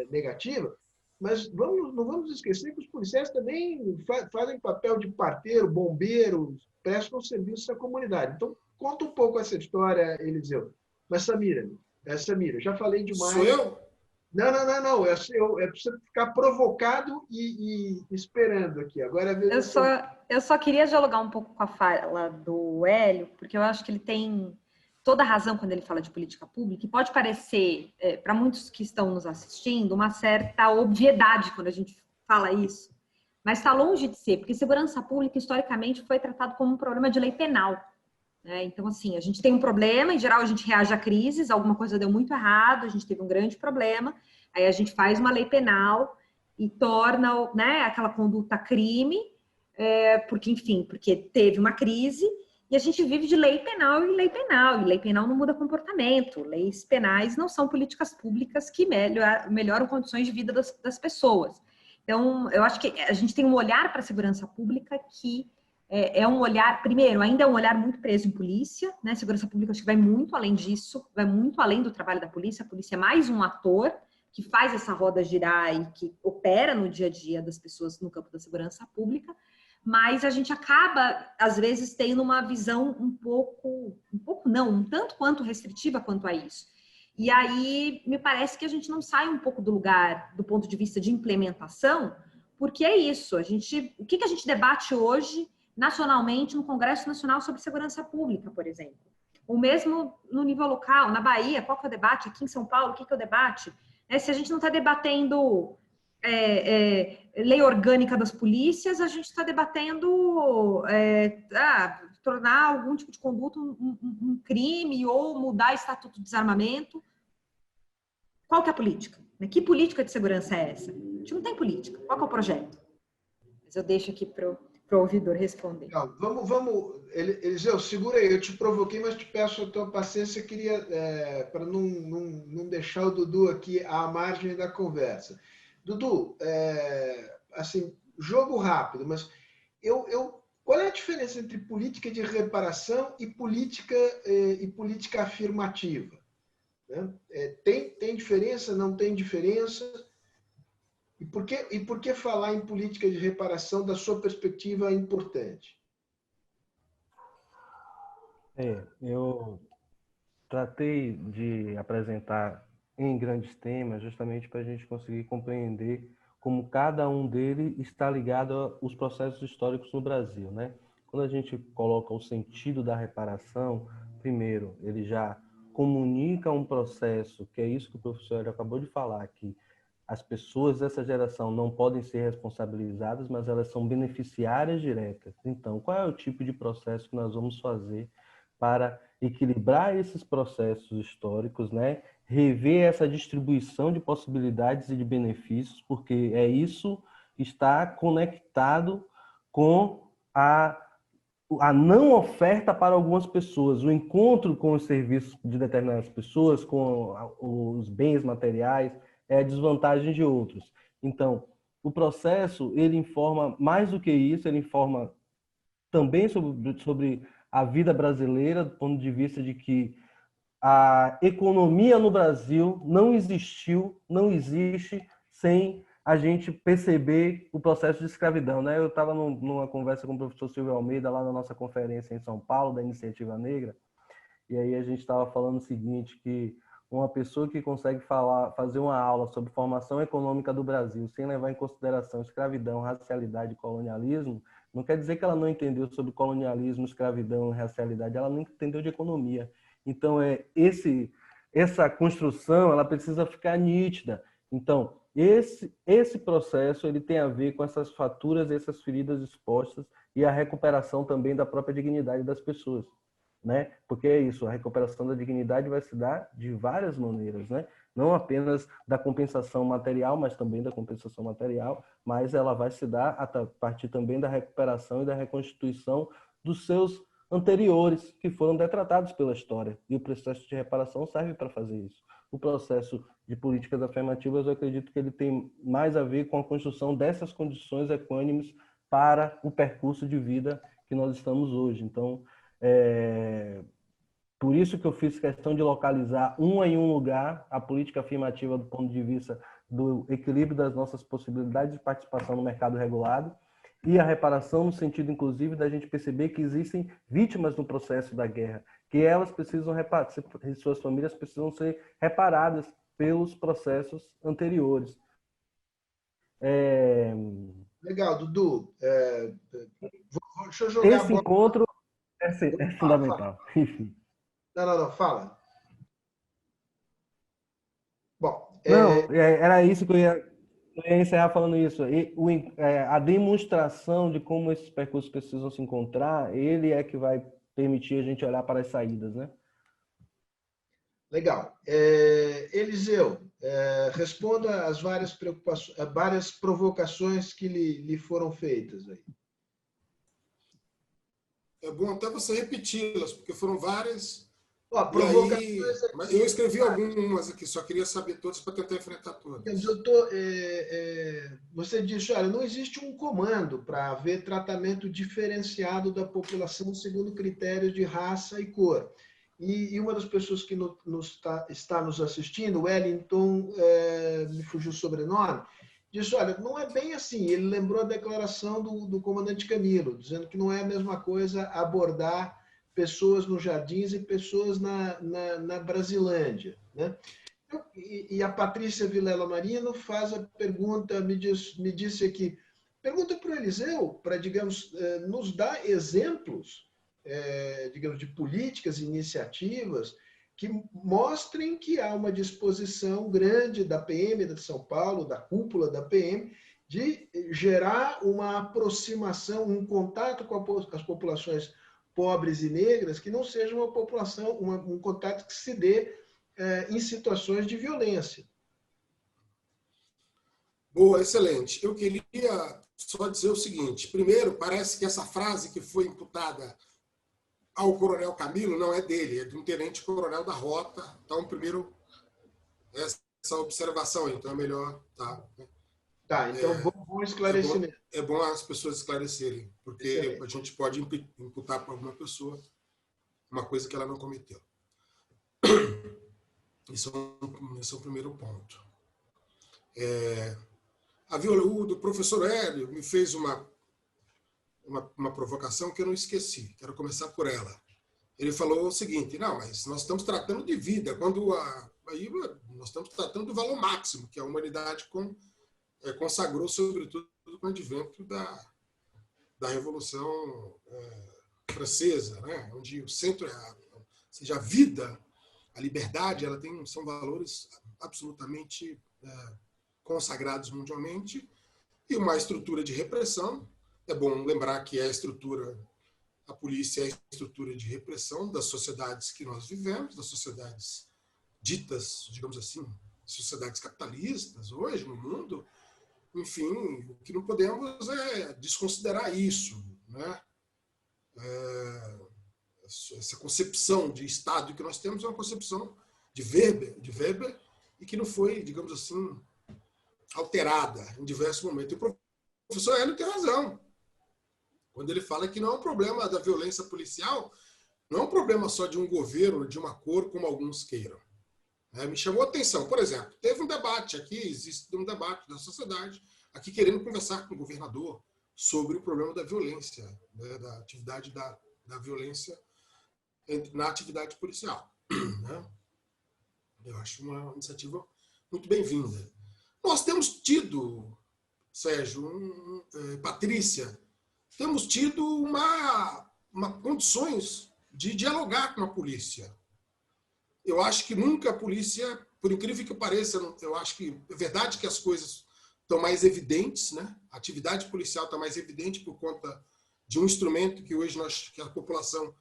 negativa, mas não vamos esquecer que os policiais também fazem papel de parteiro, bombeiros, prestam serviço à comunidade. Então, conta um pouco essa história, Eliseu. Mas, Samira, já falei demais. Sou eu? Não. Eu preciso ficar provocado e esperando aqui. Agora eu só queria dialogar um pouco com a fala do Hélio, porque eu acho que ele tem toda a razão quando ele fala de política pública, e pode parecer, para muitos que estão nos assistindo, uma certa obviedade quando a gente fala isso, mas está longe de ser, porque segurança pública, historicamente, foi tratado como um problema de lei penal. Então, assim, a gente tem um problema, em geral a gente reage a crises, alguma coisa deu muito errado, a gente teve um grande problema, aí a gente faz uma lei penal e torna, né, aquela conduta crime, porque teve uma crise, e a gente vive de lei penal e lei penal não muda comportamento, leis penais não são políticas públicas que melhoram condições de vida das pessoas. Então, eu acho que a gente tem um olhar para a segurança pública que é um olhar, primeiro, ainda é um olhar muito preso em polícia, né? Segurança pública acho que vai muito além disso, vai muito além do trabalho da polícia. A polícia é mais um ator que faz essa roda girar e que opera no dia a dia das pessoas no campo da segurança pública, mas a gente acaba, às vezes, tendo uma visão um tanto quanto restritiva quanto a isso. E aí, me parece que a gente não sai um pouco do lugar do ponto de vista de implementação, porque é isso, o que a gente debate hoje nacionalmente no Congresso Nacional sobre Segurança Pública, por exemplo. Ou mesmo no nível local, na Bahia, qual que é o debate? Aqui em São Paulo, o que é o debate? Se a gente não está debatendo lei orgânica das polícias, a gente está debatendo tornar algum tipo de conduta um crime ou mudar o Estatuto de Desarmamento. Qual que é a política? Que política de segurança é essa? A gente não tem política. Qual que é o projeto? Mas eu deixo aqui para o ouvidor responder. Vamos, Eliseu, segura aí. Eu te provoquei, mas te peço a tua paciência. Queria, para não deixar o Dudu aqui à margem da conversa. Dudu, assim, jogo rápido, mas qual é a diferença entre política de reparação e política afirmativa? Né? Tem diferença? Não tem diferença? E por que falar em política de reparação, da sua perspectiva, é importante? Eu tratei de apresentar em grandes temas justamente para a gente conseguir compreender como cada um deles está ligado aos processos históricos no Brasil, né? Quando a gente coloca o sentido da reparação, primeiro, ele já comunica um processo, que é isso que o professor acabou de falar, que as pessoas dessa geração não podem ser responsabilizadas, mas elas são beneficiárias diretas. Então, qual é o tipo de processo que nós vamos fazer para equilibrar esses processos históricos, né? Rever essa distribuição de possibilidades e de benefícios, porque isso está conectado com a não oferta para algumas pessoas, o encontro com os serviços de determinadas pessoas, com os bens materiais, é a desvantagem de outros. Então, o processo, ele informa mais do que isso, ele informa também sobre a vida brasileira, do ponto de vista de que a economia no Brasil não existiu, não existe sem a gente perceber o processo de escravidão, né? Eu estava numa conversa com o professor Silvio Almeida lá na nossa conferência em São Paulo, da Iniciativa Negra, e aí a gente estava falando o seguinte, que uma pessoa que consegue fazer uma aula sobre formação econômica do Brasil sem levar em consideração escravidão, racialidade e colonialismo, não quer dizer que ela não entendeu sobre colonialismo, escravidão e racialidade, ela não entendeu de economia. Então, essa construção ela precisa ficar nítida. Então, esse processo ele tem a ver com essas faturas, essas feridas expostas e a recuperação também da própria dignidade das pessoas, né? Porque é isso, a recuperação da dignidade vai se dar de várias maneiras, né? Não apenas da compensação material, mas também da compensação material, mas ela vai se dar a partir também da recuperação e da reconstituição dos seus anteriores, que foram detratados pela história. E o processo de reparação serve para fazer isso. O processo de políticas afirmativas, eu acredito que ele tem mais a ver com a construção dessas condições equânimes para o percurso de vida que nós estamos hoje. Então, por isso que eu fiz questão de localizar em um lugar a política afirmativa do ponto de vista do equilíbrio das nossas possibilidades de participação no mercado regulado e a reparação no sentido, inclusive, da gente perceber que existem vítimas no processo da guerra, que elas precisam suas famílias precisam ser reparadas pelos processos anteriores. Legal, Dudu. Deixa eu jogar esse encontro é fundamental. Enfim. Não, fala. Bom, não, era isso que eu ia encerrar falando isso. A demonstração de como esses percursos precisam se encontrar, ele é que vai permitir a gente olhar para as saídas, né? Legal. Eliseu, responda às várias provocações que lhe foram feitas aí. É bom até você repeti-las, porque foram várias. Provocações eu escrevi algumas aqui, só queria saber todas para tentar enfrentar todas. Você disse, olha, não existe um comando para haver tratamento diferenciado da população segundo critérios de raça e cor. E uma das pessoas que está nos assistindo, Wellington, me fugiu o sobrenome, disse, olha, não é bem assim. Ele lembrou a declaração do comandante Camilo, dizendo que não é a mesma coisa abordar pessoas nos Jardins e pessoas na Brasilândia, né? E a Patrícia Vilela Marino faz a pergunta, me disse aqui, pergunta para o Eliseu, para, digamos, nos dar exemplos, digamos, de políticas e iniciativas que mostrem que há uma disposição grande da PM de São Paulo, da cúpula da PM, de gerar uma aproximação, um contato com as populações pobres e negras, que não seja uma população, um contato que se dê em situações de violência. Boa, excelente. Eu queria só dizer o seguinte. Primeiro, parece que essa frase que foi imputada ao coronel Camilo não é dele, é de um tenente-coronel da Rota. Então, primeiro, essa observação aí, então é melhor... Tá, então bom esclarecimento. É bom as pessoas esclarecerem, porque Excelente. a gente pode imputar para alguma pessoa uma coisa que ela não cometeu. Esse é o primeiro ponto. O professor Hélio me fez uma provocação que eu não esqueci. Quero começar por ela. Ele falou o seguinte: não, mas nós estamos tratando de vida, aí nós estamos tratando do valor máximo que a humanidade consagrou, sobretudo com o advento da Revolução Francesa, né? Onde o centro ou seja, a vida, a liberdade, são valores absolutamente consagrados mundialmente, e uma estrutura de repressão. É bom lembrar que a polícia é a estrutura de repressão das sociedades que nós vivemos, das sociedades ditas, digamos assim, sociedades capitalistas hoje no mundo. Enfim, o que não podemos é desconsiderar isso, né? Essa concepção de Estado que nós temos é uma concepção de Weber, e que não foi, digamos assim, alterada em diversos momentos. E o professor Hélio tem razão quando ele fala que não é um problema da violência policial, não é um problema só de um governo, de uma cor, como alguns queiram. Me chamou a atenção, por exemplo, teve um debate aqui, existe um debate da sociedade aqui querendo conversar com o governador sobre o problema da violência, né, da atividade da violência na atividade policial. Né? Eu acho uma iniciativa muito bem-vinda. Nós temos tido, Sérgio, Patrícia, temos tido condições de dialogar com a polícia. Eu acho que nunca a polícia, por incrível que pareça, eu acho que é verdade que as coisas estão mais evidentes, né? A atividade policial está mais evidente por conta de um instrumento que hoje que a população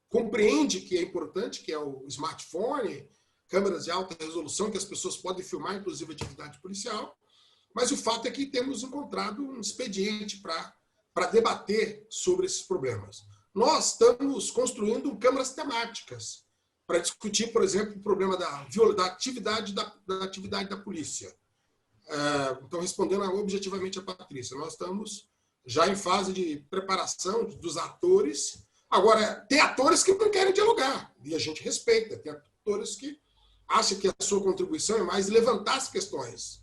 compreende que é importante, que é o smartphone, câmeras de alta resolução, que as pessoas podem filmar, inclusive, a atividade policial. Mas o fato é que temos encontrado um expediente para debater sobre esses problemas. Nós estamos construindo câmaras temáticas para discutir, por exemplo, o problema da atividade da polícia. Então, respondendo objetivamente a Patrícia, nós estamos já em fase de preparação dos atores. Agora, tem atores que não querem dialogar, e a gente respeita. Tem atores que acham que a sua contribuição é mais levantar as questões,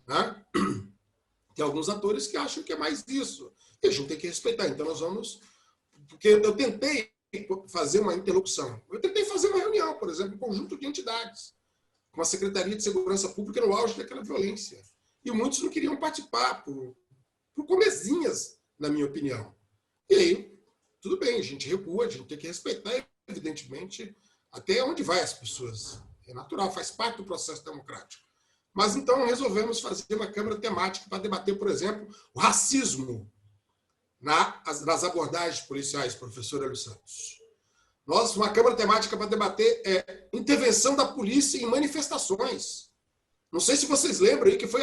né? Tem alguns atores que acham que é mais isso. E a gente tem que respeitar. Então, nós vamos... Porque eu tentei fazer uma interlocução. Eu tentei fazer uma reunião, por exemplo, um conjunto de entidades, com a Secretaria de Segurança Pública no auge daquela violência. E muitos não queriam participar, por comezinhas, na minha opinião. E aí, tudo bem, a gente recua, a gente tem que respeitar, evidentemente, até onde vai as pessoas. É natural, faz parte do processo democrático. Mas então resolvemos fazer uma câmara temática para debater, por exemplo, o racismo nas abordagens policiais, professor Hélio Santos. Uma câmara temática para debater intervenção da polícia em manifestações. Não sei se vocês lembram aí que foi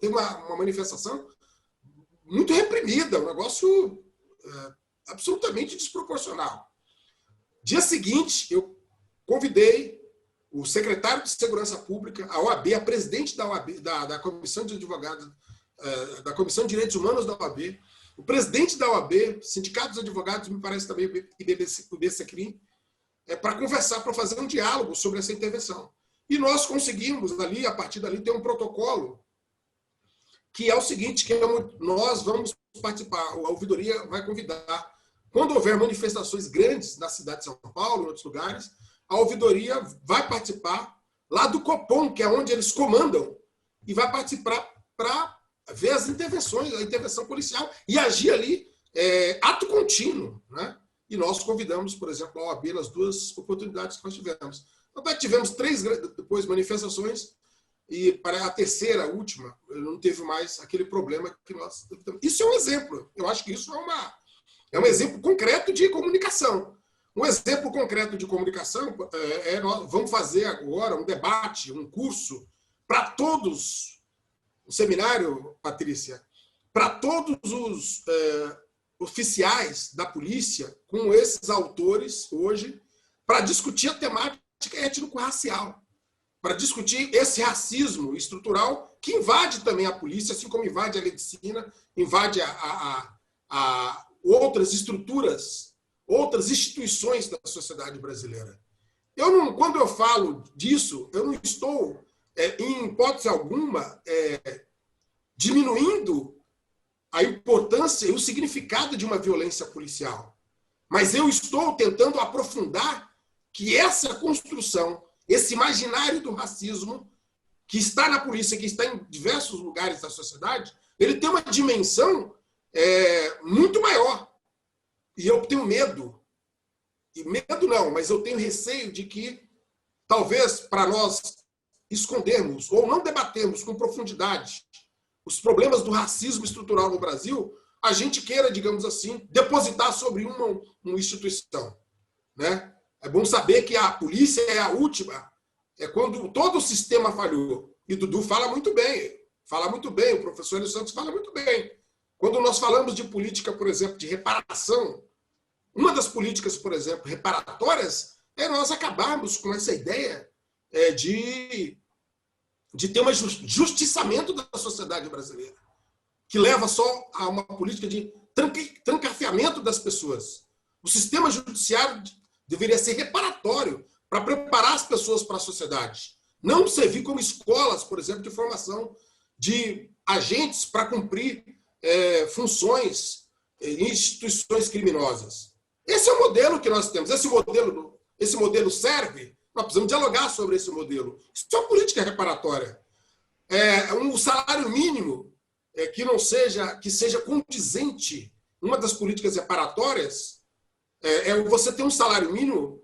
teve uma manifestação muito reprimida, um negócio absolutamente desproporcional. Dia seguinte, eu convidei o secretário de Segurança Pública, a OAB, a presidente da OAB, da Comissão de Advogados, da Comissão de Direitos Humanos da OAB, o presidente da OAB, Sindicato dos Advogados, me parece também, o BCCRIM, para conversar, para fazer um diálogo sobre essa intervenção. E nós conseguimos, ali, a partir dali, ter um protocolo que é o seguinte, que nós vamos participar, a ouvidoria vai convidar, quando houver manifestações grandes na cidade de São Paulo, em outros lugares, a ouvidoria vai participar lá do Copom, que é onde eles comandam, e vai participar para ver as intervenções, a intervenção policial, e agir ali, ato contínuo, né? E nós convidamos, por exemplo, a OAB nas duas oportunidades que nós tivemos. Então, tivemos 3 depois manifestações, e para a terceira, a última, não teve mais aquele problema que nós... Isso é um exemplo. Eu acho que isso é um exemplo concreto de comunicação. Um exemplo concreto de comunicação nós vamos fazer agora um debate, um curso para todos, um seminário, Patrícia, para todos os oficiais da polícia, com esses autores hoje, para discutir a temática étnico-racial. para discutir esse racismo estrutural que invade também a polícia, assim como invade a medicina, invade a outras estruturas, outras instituições da sociedade brasileira. Quando eu falo disso, eu não estou, em hipótese alguma, diminuindo a importância e o significado de uma violência policial. Mas eu estou tentando aprofundar que essa construção, esse imaginário do racismo, que está na polícia, que está em diversos lugares da sociedade, ele tem uma dimensão muito maior. E eu tenho medo. E medo não, mas eu tenho receio de que, talvez, para nós escondermos ou não debatermos com profundidade os problemas do racismo estrutural no Brasil, a gente queira, digamos assim, depositar sobre uma instituição, né? É bom saber que a polícia é a última, é quando todo o sistema falhou. E Dudu fala muito bem, o professor Hélio Santos fala muito bem. Quando nós falamos de política, por exemplo, de reparação, uma das políticas, por exemplo, reparatórias, é nós acabarmos com essa ideia de ter um justiçamento da sociedade brasileira, que leva só a uma política de trancafiamento das pessoas. O sistema judiciário deveria ser reparatório para preparar as pessoas para a sociedade. Não servir como escolas, por exemplo, de formação de agentes para cumprir funções em instituições criminosas. Esse é o modelo que nós temos. Esse modelo serve? Nós precisamos dialogar sobre esse modelo. Isso é uma política reparatória. Um salário mínimo que seja condizente. Uma das políticas reparatórias você ter um salário mínimo,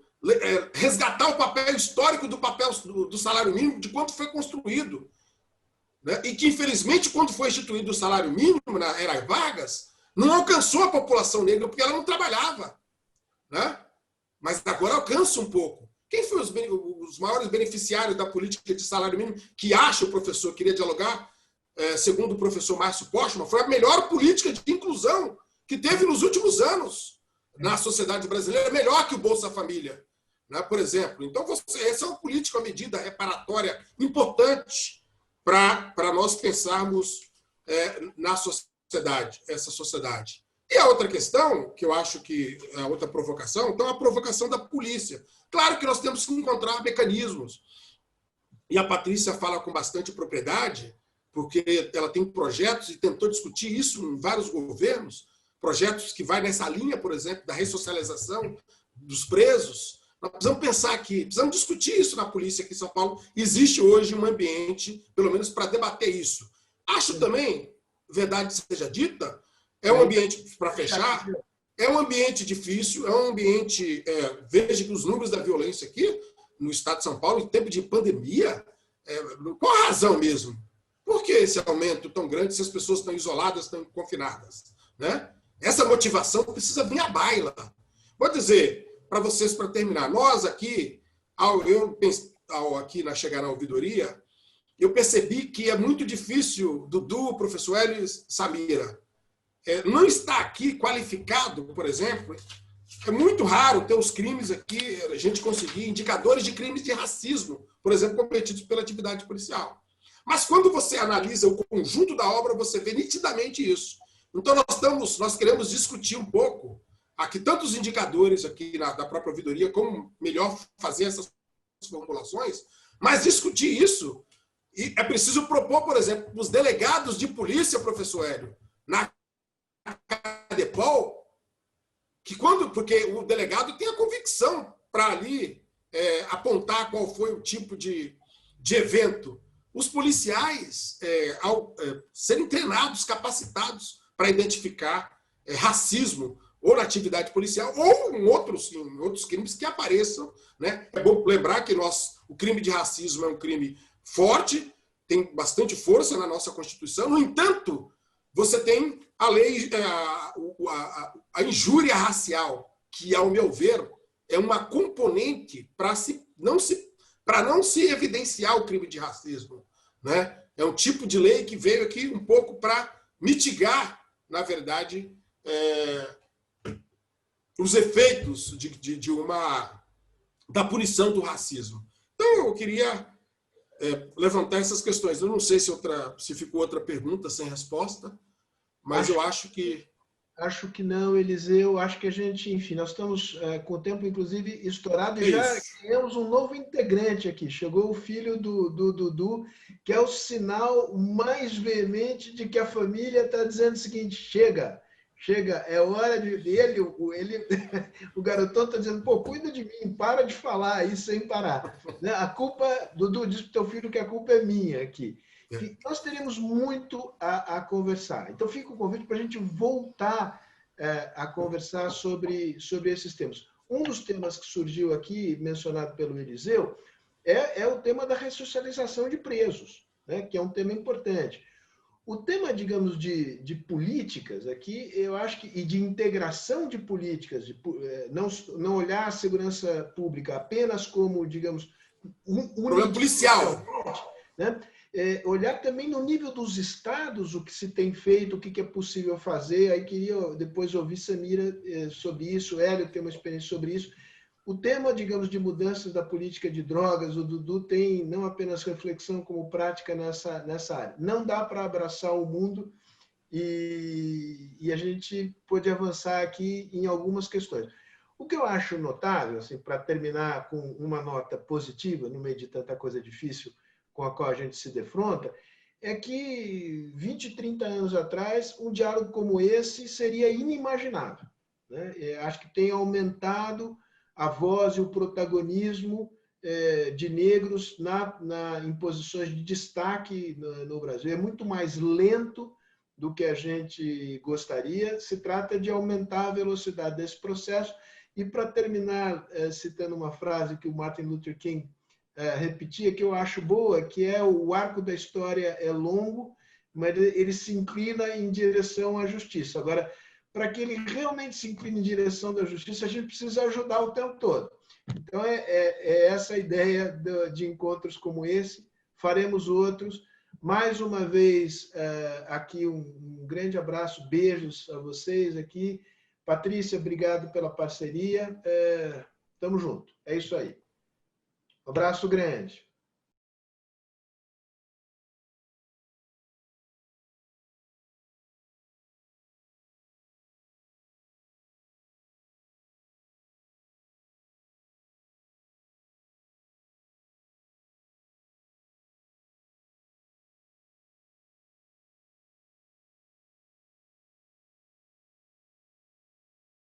resgatar o papel histórico do salário mínimo, de quanto foi construído. Né? E que, infelizmente, quando foi instituído o salário mínimo na era Vargas, não alcançou a população negra, porque ela não trabalhava. Né? Mas agora alcança um pouco. Quem foi os maiores beneficiários da política de salário mínimo, que acha o professor, queria dialogar, segundo o professor Márcio Postman, foi a melhor política de inclusão que teve nos últimos anos na sociedade brasileira, melhor que o Bolsa Família, né, por exemplo. Então, essa é uma política, uma medida reparatória importante para nós pensarmos na sociedade, essa sociedade. E a outra questão, que eu acho que é a outra provocação, então a provocação da polícia. Claro que nós temos que encontrar mecanismos. E a Patrícia fala com bastante propriedade, porque ela tem projetos e tentou discutir isso em vários governos, projetos que vai nessa linha, por exemplo, da ressocialização dos presos. Nós precisamos pensar aqui, precisamos discutir isso na polícia aqui em São Paulo. Existe hoje um ambiente, pelo menos, para debater isso. Acho também, verdade seja dita, é um ambiente, para fechar, é um ambiente difícil, é um ambiente... veja que os números da violência aqui, no estado de São Paulo, em tempo de pandemia, qual a razão mesmo? Por que esse aumento tão grande se as pessoas estão isoladas, estão confinadas? Né? Essa motivação precisa vir à baila. Vou dizer para vocês, para terminar, nós aqui, aqui na Chegar na Ouvidoria, eu percebi que é muito difícil, Dudu, professor Hélio e Samira, não está aqui qualificado, por exemplo, é muito raro ter os crimes aqui, a gente conseguir indicadores de crimes de racismo, por exemplo, cometidos pela atividade policial. Mas quando você analisa o conjunto da obra, você vê nitidamente isso. Então, nós queremos discutir um pouco aqui tantos indicadores aqui da própria ouvidoria, como melhor fazer essas formulações, mas discutir isso, e é preciso propor, por exemplo, os delegados de polícia, professor Hélio, na CADEPOL, porque o delegado tem a convicção para ali apontar qual foi o tipo de evento. Os policiais, ao serem treinados, capacitados para identificar racismo ou na atividade policial ou em outros crimes que apareçam. Né? É bom lembrar que o crime de racismo é um crime forte, tem bastante força na nossa Constituição. No entanto, você tem a lei, a injúria racial, que, ao meu ver, é uma componente para não se evidenciar o crime de racismo. Né? É um tipo de lei que veio aqui um pouco para mitigar, na verdade, os efeitos da punição do racismo. Então, eu queria levantar essas questões. Eu não sei se ficou outra pergunta sem resposta, mas eu acho que... Acho que não, Eliseu. Acho que a gente, enfim, nós estamos com o tempo, inclusive, estourado e já temos um novo integrante aqui. Chegou o filho do Dudu, que é o sinal mais veemente de que a família está dizendo o seguinte: chega, é hora de... O garotão está dizendo, pô, cuida de mim, para de falar aí sem parar. A culpa, Dudu, diz para o teu filho que a culpa é minha aqui. Nós teremos muito a conversar. Então, fica o convite para a gente voltar a conversar sobre esses temas. Um dos temas que surgiu aqui, mencionado pelo Eliseu, é o tema da ressocialização de presos, né, que é um tema importante. O tema, digamos, de políticas aqui, eu acho que, e de integração de políticas, não olhar a segurança pública apenas como, digamos, problema policial, né? Olhar também no nível dos estados o que se tem feito, o que é possível fazer. Aí queria depois ouvir Samira sobre isso, Hélio tem uma experiência sobre isso. O tema, digamos, de mudanças da política de drogas, o Dudu tem não apenas reflexão como prática nessa área. Não dá para abraçar o mundo e a gente pode avançar aqui em algumas questões. O que eu acho notável, assim, para terminar com uma nota positiva, no meio de tanta coisa difícil com a qual a gente se defronta, é que 20, 30 anos atrás, um diálogo como esse seria inimaginável, né? Acho que tem aumentado a voz e o protagonismo de negros em posições de destaque no Brasil. É muito mais lento do que a gente gostaria. Se trata de aumentar a velocidade desse processo. E, para terminar, citando uma frase que o Martin Luther King repetia, que eu acho boa, que é: o arco da história é longo, mas ele se inclina em direção à justiça. Agora, para que ele realmente se incline em direção da justiça, a gente precisa ajudar o tempo todo. Então, é essa a ideia de encontros como esse. Faremos outros. Mais uma vez, aqui um grande abraço, beijos a vocês aqui. Patrícia, obrigado pela parceria. Tamo junto. É isso aí. Um abraço grande.